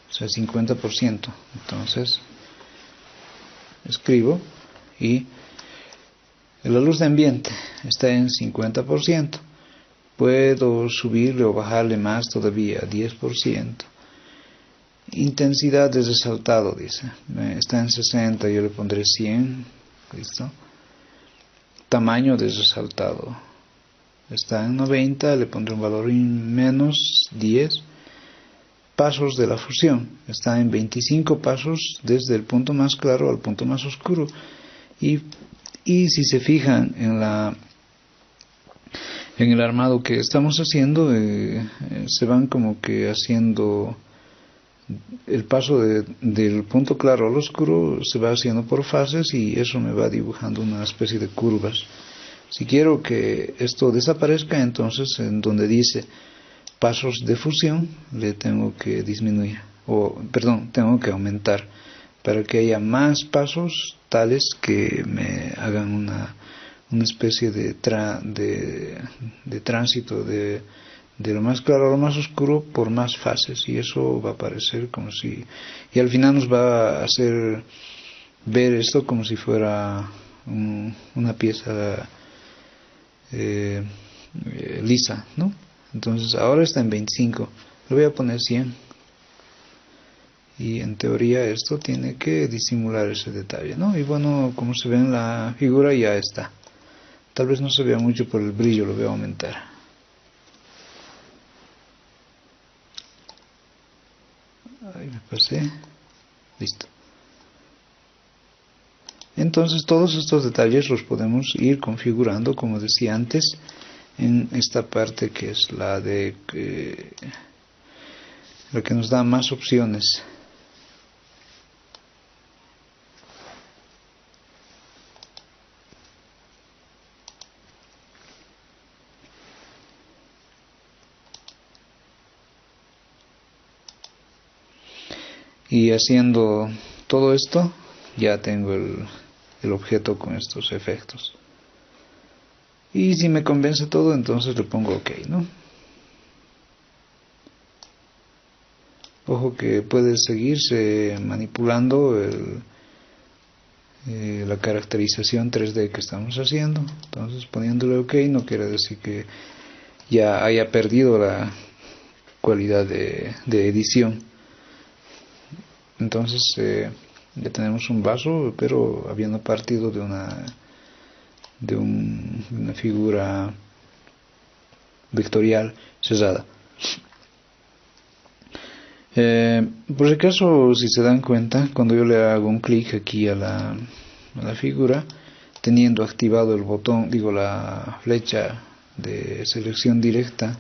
o sea 50%. Entonces escribo y la luz de ambiente está en 50%. Puedo subirle o bajarle más todavía, 10%. Intensidad de resaltado, dice, está en 60, yo le pondré 100, ¿listo? Tamaño de resaltado está en 90, le pondré un valor menos 10. Pasos de la fusión está en 25 pasos desde el punto más claro al punto más oscuro. Y si se fijan en el armado que estamos haciendo, se van como que haciendo el paso del punto claro al oscuro, se va haciendo por fases, y eso me va dibujando una especie de curvas. Si quiero que esto desaparezca, entonces en donde dice pasos de fusión le tengo que disminuir, tengo que aumentar para que haya más pasos tales que me hagan una especie de tránsito, de de lo más claro a lo más oscuro por más fases, y eso va a parecer como si, y al final nos va a hacer ver esto como si fuera una pieza lisa, ¿no? Entonces ahora está en 25, le voy a poner 100, y en teoría esto tiene que disimular ese detalle, ¿no? Y bueno, como se ve en la figura, ya está. Tal vez no se vea mucho por el brillo, lo voy a aumentar. Ahí me pasé. Listo. Entonces todos estos detalles los podemos ir configurando, como decía antes, en esta parte que es la que nos da más opciones. Y haciendo todo esto, ya tengo el objeto con estos efectos. Y si me convence todo, entonces le pongo OK, ¿no? Ojo que puede seguirse manipulando la caracterización 3D que estamos haciendo. Entonces poniéndole OK no quiere decir que ya haya perdido la cualidad de edición. Entonces ya tenemos un vaso, pero habiendo partido de una figura vectorial cerrada. Por si acaso, si se dan cuenta, cuando yo le hago un clic aquí a la figura, teniendo activado el botón, la flecha de selección directa,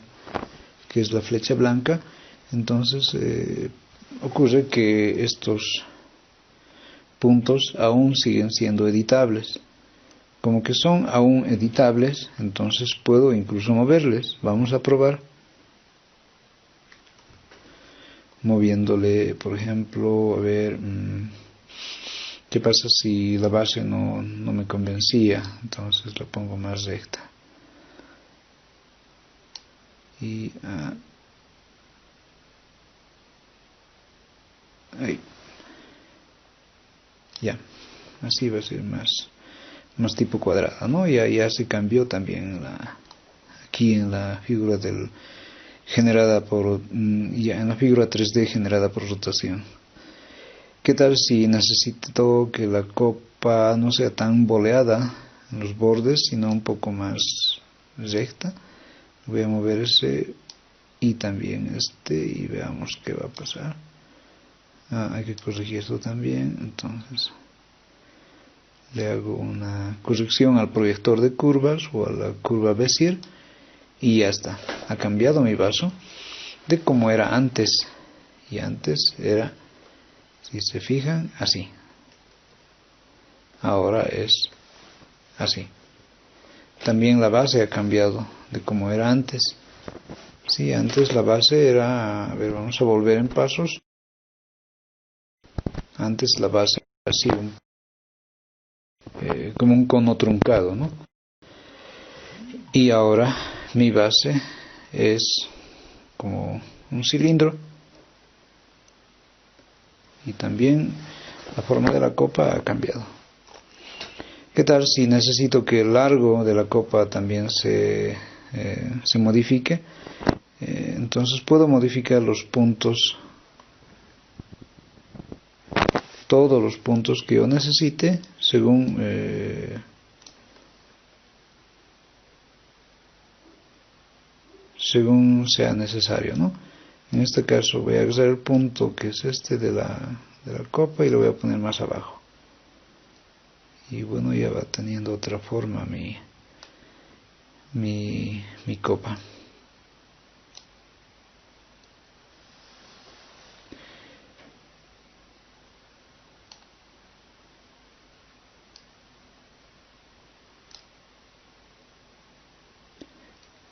que es la flecha blanca, entonces ocurre que estos puntos aún siguen siendo editables. Como que son aún editables, entonces puedo incluso moverles. Vamos a probar moviéndole, por ejemplo, a ver qué pasa si la base no me convencía. Entonces la pongo más recta y ahí, ya, así va a ser más tipo cuadrada, ¿no? Ya se cambió también aquí en la figura generada por, ya en la figura 3D generada por rotación. ¿Qué tal si necesito que la copa no sea tan boleada en los bordes, sino un poco más recta? Voy a mover ese y también y veamos qué va a pasar. Hay que corregir esto también, entonces le hago una corrección al proyector de curvas o a la curva Bézier y ya está. Ha cambiado mi vaso de como era antes, y antes era, si se fijan, así. Ahora es así. También la base ha cambiado de como era antes. Sí, antes la base era, a ver, vamos a volver en pasos. Antes la base era así, como un cono truncado, ¿no? Y ahora mi base es como un cilindro. Y también la forma de la copa ha cambiado. ¿Qué tal si necesito que el largo de la copa también se modifique? Entonces puedo modificar los puntos, todos los puntos que yo necesite según sea necesario, ¿no? En este caso voy a agarrar el punto que es de la copa y lo voy a poner más abajo. Y bueno, ya va teniendo otra forma mi copa.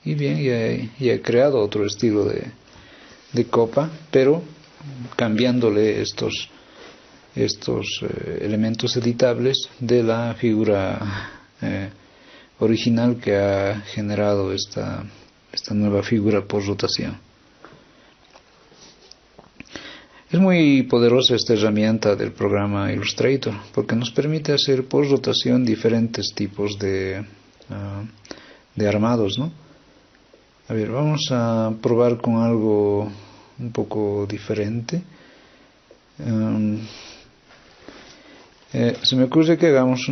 Y bien, ya he creado otro estilo de copa, pero cambiándole estos elementos editables de la figura original que ha generado esta esta nueva figura por rotación. Es muy poderosa esta herramienta del programa Illustrator porque nos permite hacer por rotación diferentes tipos de armados, ¿no? A ver, vamos a probar con algo un poco diferente. Se me ocurre que hagamos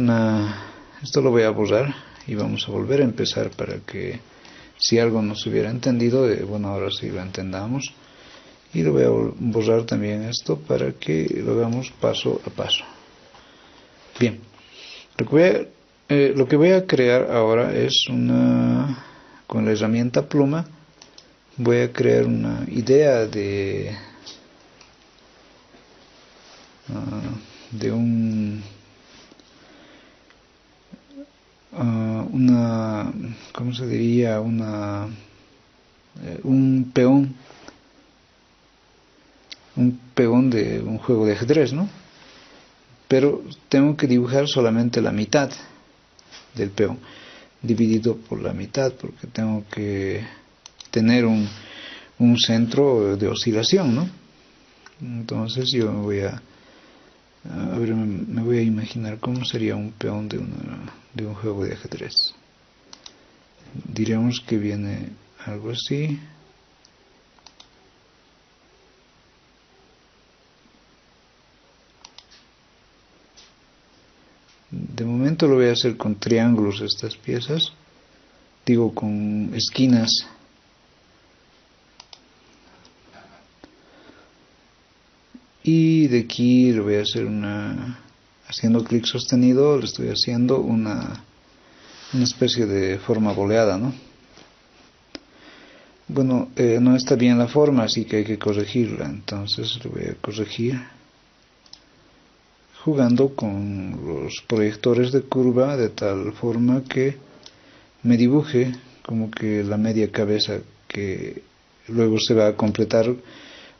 esto lo voy a borrar y vamos a volver a empezar para que si algo no se hubiera entendido, bueno, ahora sí lo entendamos. Y lo voy a borrar también esto para que lo hagamos paso a paso. Bien, lo que voy a crear ahora es con la herramienta pluma, voy a crear una idea de ¿cómo se diría? Un peón de un juego de ajedrez, ¿no? Pero tengo que dibujar solamente la mitad del peón, dividido por la mitad, porque tengo que tener un centro de oscilación, ¿no? Entonces yo me voy a imaginar cómo sería un peón de un juego de ajedrez. Diríamos que viene algo así. De momento lo voy a hacer con triángulos estas piezas, digo con esquinas. Y de aquí lo voy a hacer haciendo clic sostenido, le estoy haciendo una especie de forma boleada, ¿no? Bueno, no está bien la forma, así que hay que corregirla, entonces lo voy a corregir jugando con los proyectores de curva de tal forma que me dibuje como que la media cabeza que luego se va a completar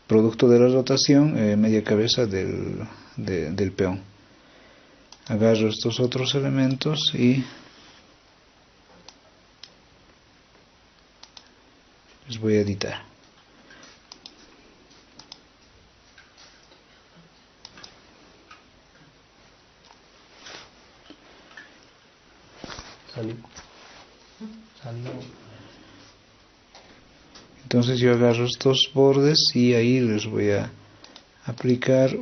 producto de la rotación, media cabeza del peón. Agarro estos otros elementos y les voy a editar. Entonces yo agarro estos bordes y ahí les voy a aplicar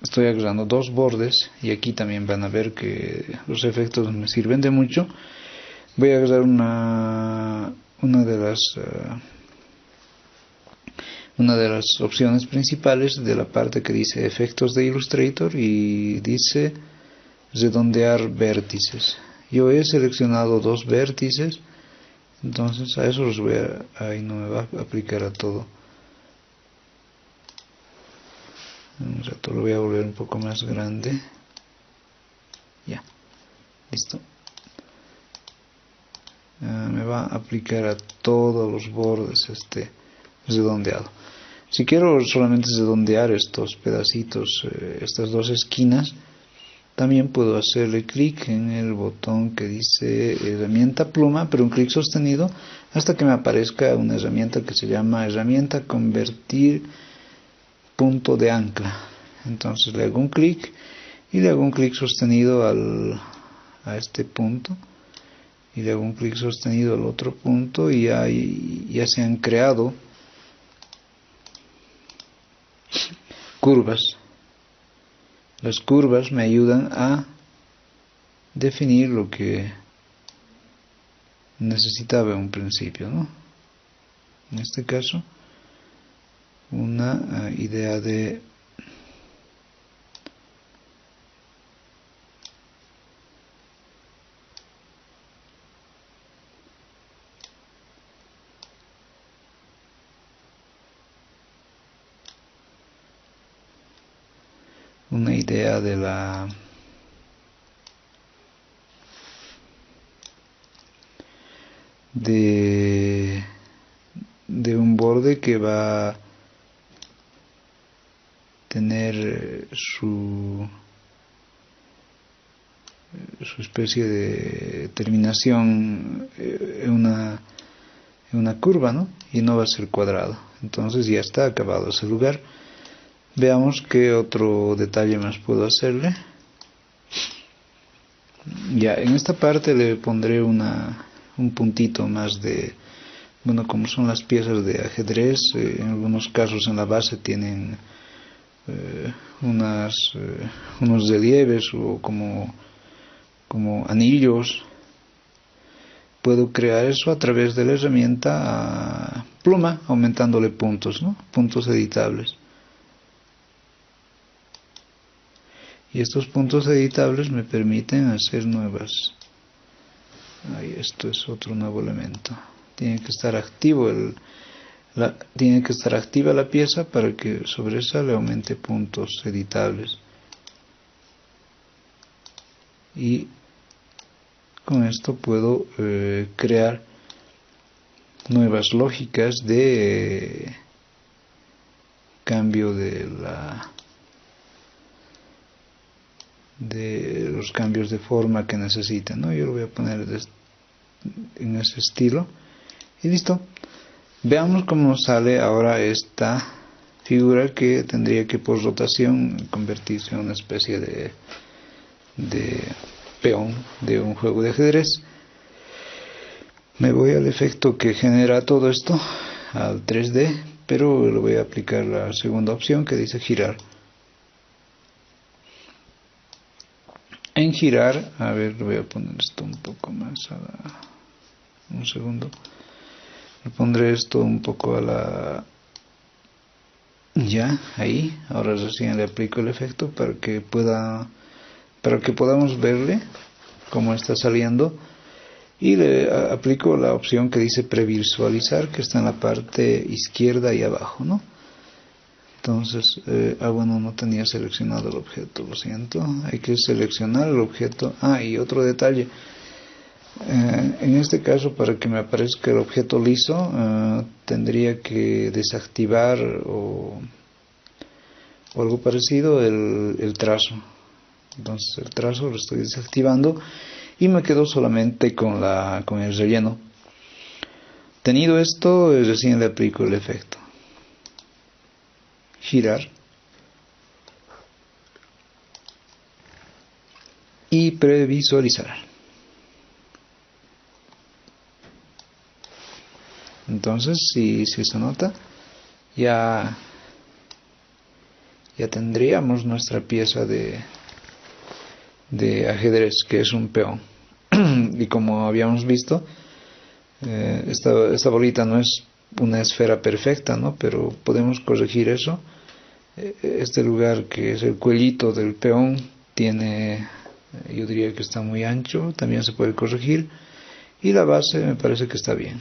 estoy agarrando dos bordes y aquí también van a ver que los efectos me sirven de mucho. Voy a agarrar una de las opciones principales de la parte que dice efectos de Illustrator y dice redondear vértices. Yo he seleccionado dos vértices, entonces a eso los ahí no me va a aplicar a todo. Un rato lo voy a volver un poco más grande. Ya, listo. Me va a aplicar a todos los bordes redondeado. Si quiero solamente redondear estos pedacitos, estas dos esquinas, también puedo hacerle clic en el botón que dice herramienta pluma, pero un clic sostenido hasta que me aparezca una herramienta que se llama herramienta convertir punto de ancla. Entonces le hago un clic y le hago un clic sostenido a este punto y le hago un clic sostenido al otro punto y ya se han creado curvas. Las curvas me ayudan a definir lo que necesitaba en un principio, ¿no? En este caso, una idea de de un borde que va a tener su especie de terminación en una curva, ¿no? Y no va a ser cuadrado. Entonces ya está acabado ese lugar. Veamos qué otro detalle más puedo hacerle. Ya, en esta parte le pondré un puntito más de, bueno, como son las piezas de ajedrez, en algunos casos en la base tienen unos relieves o como anillos. Puedo crear eso a través de la herramienta pluma, aumentándole puntos, ¿no? Puntos editables. Y estos puntos editables me permiten hacer nuevas. Ahí, esto es otro nuevo elemento. Tiene que estar activo tiene que estar activa la pieza para que sobre esa le aumente puntos editables. Y con esto puedo crear nuevas lógicas de cambio de los cambios de forma que necesiten, ¿no? Yo lo voy a poner en ese estilo y listo. Veamos cómo sale ahora esta figura que tendría que por rotación convertirse en una especie de peón de un juego de ajedrez. Me voy al efecto que genera todo esto, al 3D, pero le voy a aplicar la segunda opción que dice girar. En girar, a ver, le voy a poner esto un poco más un segundo. Le pondré esto un poco ya, ahí. Ahora recién le aplico el efecto para que podamos verle cómo está saliendo. Y le aplico la opción que dice previsualizar, que está en la parte izquierda y abajo, ¿no? Entonces, bueno, no tenía seleccionado el objeto, lo siento. Hay que seleccionar el objeto. Y otro detalle. En este caso, para que me aparezca el objeto liso, tendría que desactivar o algo parecido el trazo. Entonces el trazo lo estoy desactivando y me quedo solamente con el relleno. Tenido esto, recién le aplico el efecto. Girar. Y previsualizar. Entonces, si se nota, ya tendríamos nuestra pieza de ajedrez, que es un peón. Y como habíamos visto, esta bolita no es una esfera perfecta, ¿no? Pero podemos corregir eso. Este lugar, que es el cuellito del peón, yo diría que está muy ancho, también se puede corregir. Y la base me parece que está bien.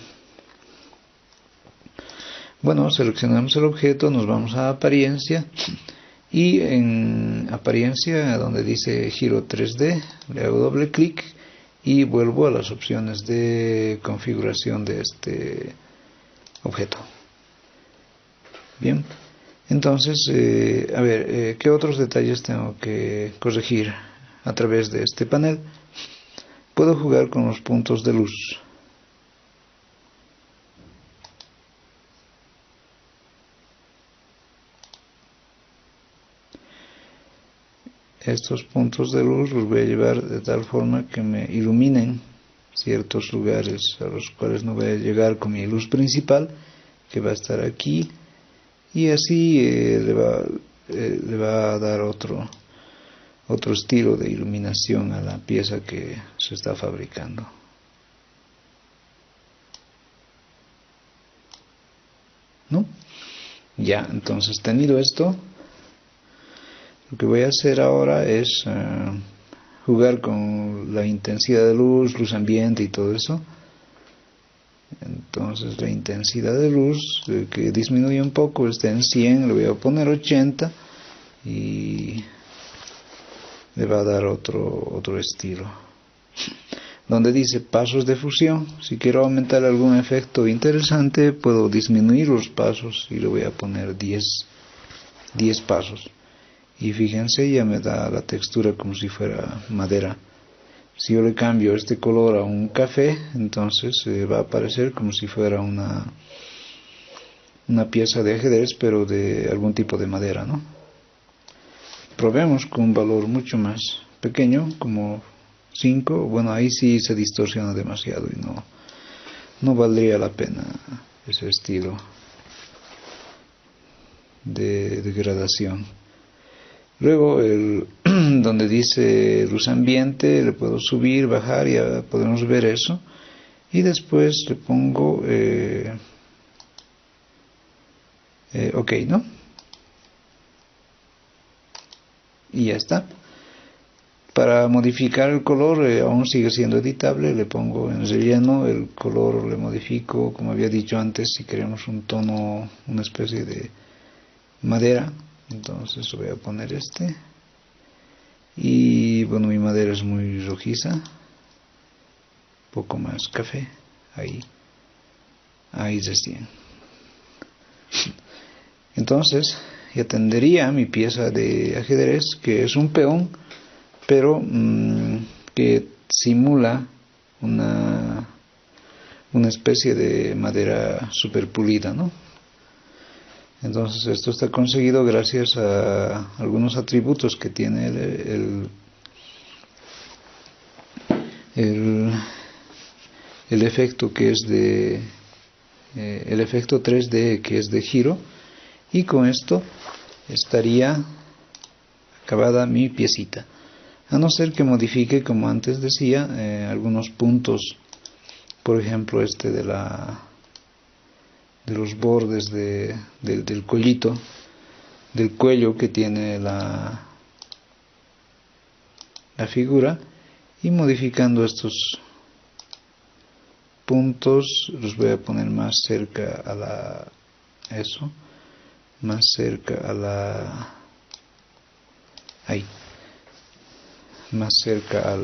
Bueno, seleccionamos el objeto, nos vamos a apariencia y en apariencia, donde dice giro 3D, le hago doble clic y vuelvo a las opciones de configuración de este objeto. Bien, entonces, a ver, ¿qué otros detalles tengo que corregir a través de este panel? Puedo jugar con los puntos de luz. Estos puntos de luz los voy a llevar de tal forma que me iluminen ciertos lugares a los cuales no voy a llegar con mi luz principal, que va a estar aquí, y así le va a dar otro estilo de iluminación a la pieza que se está fabricando. ¿No? Ya, entonces, tenido esto, lo que voy a hacer ahora es jugar con la intensidad de luz ambiente y todo eso. Entonces la intensidad de luz, que disminuye un poco, está en 100, le voy a poner 80 y le va a dar otro estilo. Donde dice pasos de fusión, si quiero aumentar algún efecto interesante, puedo disminuir los pasos y le voy a poner 10 pasos. Y fíjense, ya me da la textura como si fuera madera. Si yo le cambio este color a un café, entonces va a aparecer como si fuera una pieza de ajedrez, pero de algún tipo de madera, ¿no? Probemos con un valor mucho más pequeño, como 5. Bueno, ahí sí se distorsiona demasiado y no valdría la pena ese estilo de degradación. Luego, donde dice luz ambiente, le puedo subir, bajar, ya podemos ver eso. Y después le pongo OK, ¿no? Y ya está. Para modificar el color, aún sigue siendo editable, le pongo en relleno, el color le modifico, como había dicho antes, si queremos un tono, una especie de madera, entonces voy a poner este. Y bueno, mi madera es muy rojiza, poco más café, ahí recién. Entonces ya tendría mi pieza de ajedrez, que es un peón, pero que simula una especie de madera super pulida, ¿no? Entonces esto está conseguido gracias a algunos atributos que tiene el efecto que es de el efecto 3D, que es de giro, y con esto estaría acabada mi piecita, a no ser que modifique, como antes decía, algunos puntos, por ejemplo este de los bordes del cuellito, del cuello que tiene la figura, y modificando estos puntos los voy a poner más cerca más cerca más cerca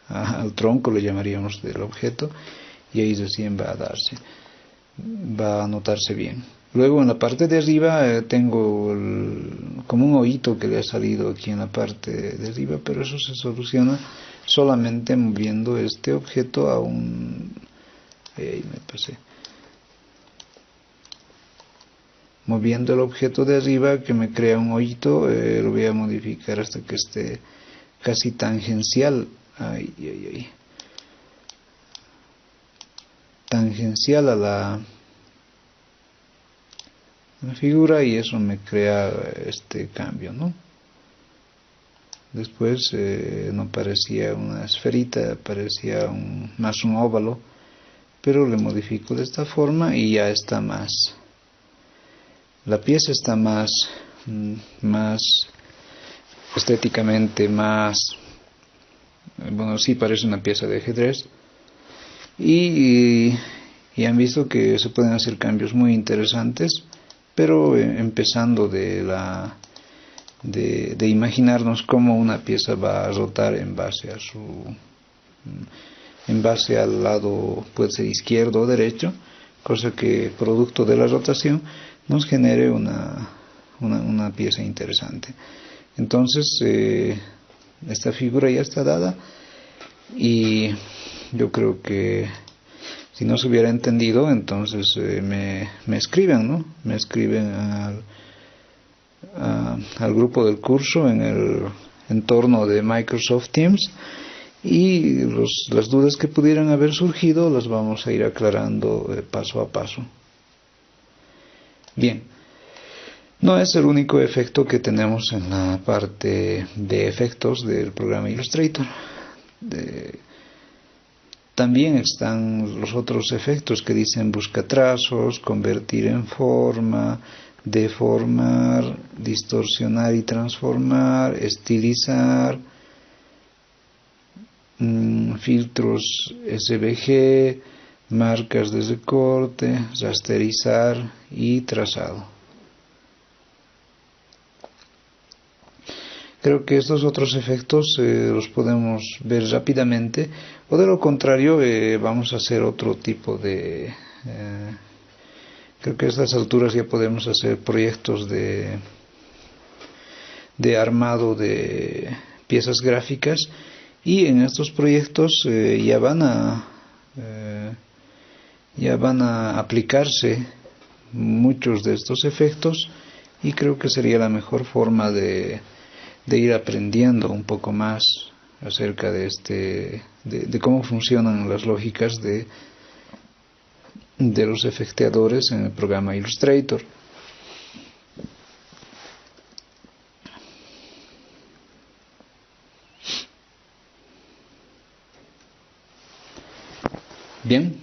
al tronco, le llamaríamos, del objeto, y ahí recién va a notarse bien. Luego en la parte de arriba tengo como un hoyito que le ha salido aquí en la parte de arriba, pero eso se soluciona solamente moviendo este objeto a moviendo el objeto de arriba, que me crea un hoyito. Lo voy a modificar hasta que esté casi tangencial, tangencial a la figura, y eso me crea este cambio, ¿no? Después no parecía una esferita, parecía más un óvalo, pero le modifico de esta forma y ya está la pieza está más estéticamente bueno, sí parece una pieza de ajedrez, y han visto que se pueden hacer cambios muy interesantes, pero empezando de imaginarnos cómo una pieza va a rotar en base al lado, puede ser izquierdo o derecho, cosa que producto de la rotación nos genere una pieza interesante. Entonces esta figura ya está dada, y yo creo que si no se hubiera entendido, entonces me escriben, ¿no? Me escriben al grupo del curso en el entorno de Microsoft Teams, y las dudas que pudieran haber surgido las vamos a ir aclarando paso a paso. Bien, no es el único efecto que tenemos en la parte de efectos del programa Illustrator. También están los otros efectos que dicen busca trazos, convertir en forma, deformar, distorsionar y transformar, estilizar, filtros SVG, marcas de recorte, rasterizar y trazado. Creo que estos otros efectos los podemos ver rápidamente, o de lo contrario vamos a hacer otro tipo de... creo que a estas alturas ya podemos hacer proyectos de de armado de piezas gráficas, y en estos proyectos ya van a aplicarse muchos de estos efectos, y creo que sería la mejor forma de ir aprendiendo un poco más acerca de cómo funcionan las lógicas de los efecteadores en el programa Illustrator. Bien,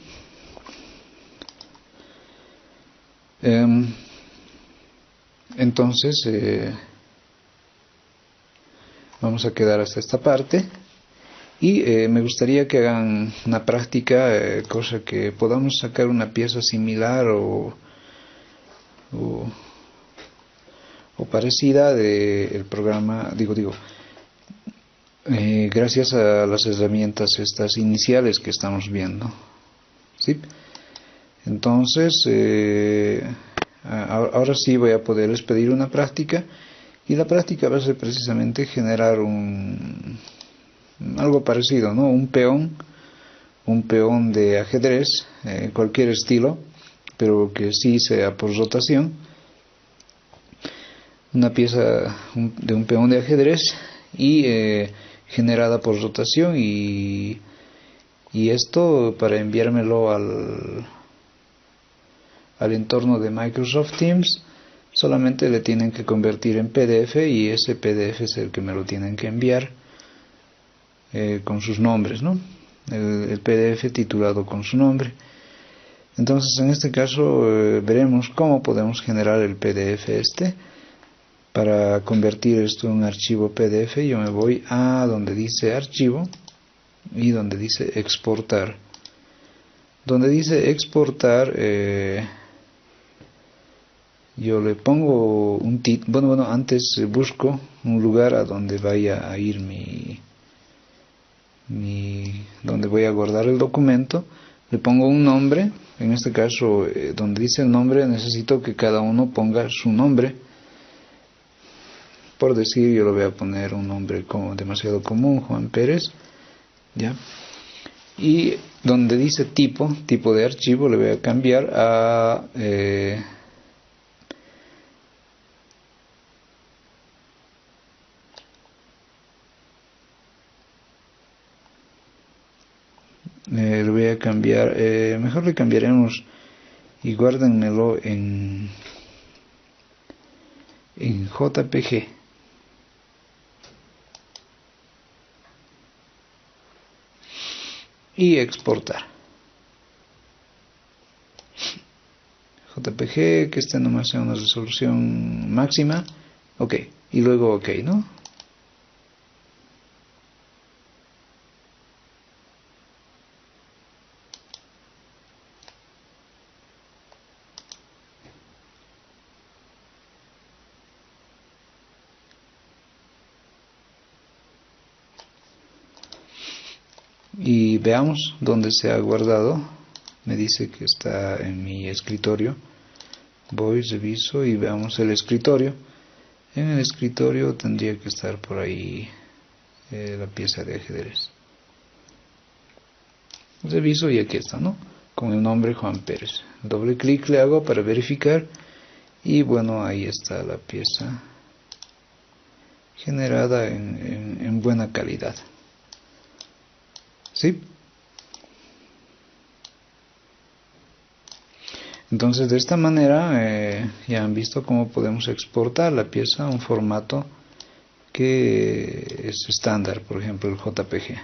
entonces vamos a quedar hasta esta parte, y me gustaría que hagan una práctica, cosa que podamos sacar una pieza similar o parecida del programa, gracias a las herramientas estas iniciales que estamos viendo, ¿sí? Entonces, ahora sí voy a poderles pedir una práctica, y la práctica va a ser precisamente generar algo parecido, ¿no? Un peón de ajedrez, cualquier estilo, pero que sí sea por rotación. Una pieza de un peón de ajedrez y generada por rotación, y esto para enviármelo al entorno de Microsoft Teams. Solamente le tienen que convertir en PDF, y ese PDF es el que me lo tienen que enviar con sus nombres, ¿no? El PDF titulado con su nombre. Entonces, en este caso veremos cómo podemos generar el PDF para convertir esto en un archivo PDF. Yo me voy a donde dice archivo y donde dice exportar. Donde dice exportar, yo le pongo un título. Antes busco un lugar a donde vaya a ir donde voy a guardar el documento. Le pongo un nombre. En este caso, donde dice el nombre, necesito que cada uno ponga su nombre. Por decir, yo le voy a poner un nombre demasiado común, Juan Pérez, ¿ya? Y donde dice tipo de archivo, le voy a cambiar a le voy a cambiar, mejor le cambiaremos, y guárdenmelo en JPG. Y exportar. JPG, que nomás sea una resolución máxima. Ok, y luego ok, ¿no? Y veamos dónde se ha guardado. Me dice que está en mi escritorio. Voy, reviso y veamos el escritorio. En el escritorio tendría que estar por ahí la pieza de ajedrez. Reviso y aquí está, ¿no? Con el nombre Juan Pérez. Doble clic le hago para verificar, y bueno, ahí está la pieza generada en buena calidad. ¿Sí? Entonces, de esta manera ya han visto cómo podemos exportar la pieza a un formato que es estándar, por ejemplo el JPG.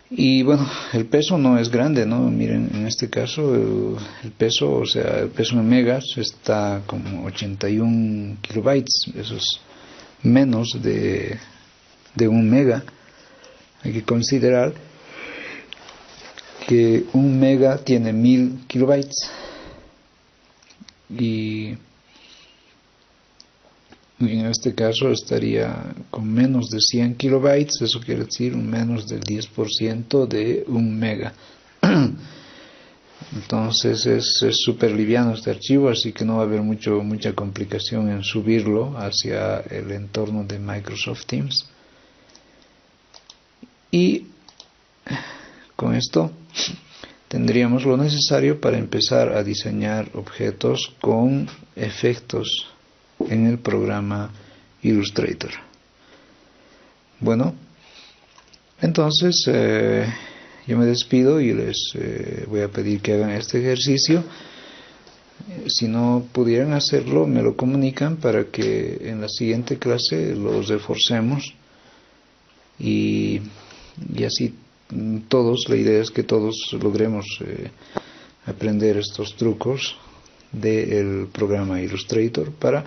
Y bueno, el peso no es grande, ¿no? Miren, en este caso el peso, o sea, el peso en megas está como 81 kilobytes. Eso es menos de 1 mega. Hay que considerar que 1 mega tiene 1000 kilobytes, y en este caso estaría con menos de 100 kilobytes. Eso quiere decir menos del 10% de 1 mega. Entonces es súper liviano este archivo, así que no va a haber mucha complicación en subirlo hacia el entorno de Microsoft Teams. Y con esto tendríamos lo necesario para empezar a diseñar objetos con efectos en el programa Illustrator. Bueno, entonces yo me despido y les voy a pedir que hagan este ejercicio. Si no pudieran hacerlo, me lo comunican para que en la siguiente clase los reforcemos y así todos, la idea es que todos logremos aprender estos trucos del programa Illustrator para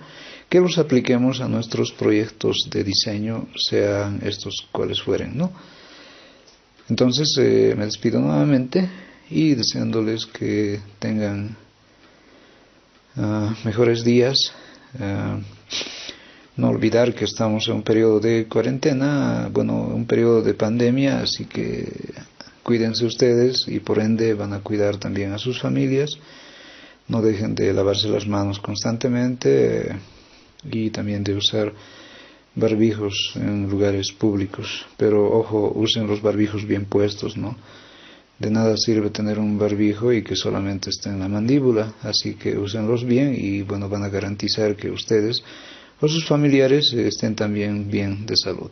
que los apliquemos a nuestros proyectos de diseño, sean estos cuales fueren, ¿no? Entonces me despido nuevamente y deseándoles que tengan mejores días. No olvidar que estamos en un periodo de cuarentena, un periodo de pandemia, así que cuídense ustedes y por ende van a cuidar también a sus familias. No dejen de lavarse las manos constantemente y también de usar barbijos en lugares públicos. Pero ojo, usen los barbijos bien puestos, ¿no? De nada sirve tener un barbijo y que solamente esté en la mandíbula, así que úsenlos bien y van a garantizar que ustedes o sus familiares estén también bien de salud.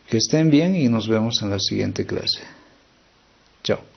Que estén bien y nos vemos en la siguiente clase. Chao.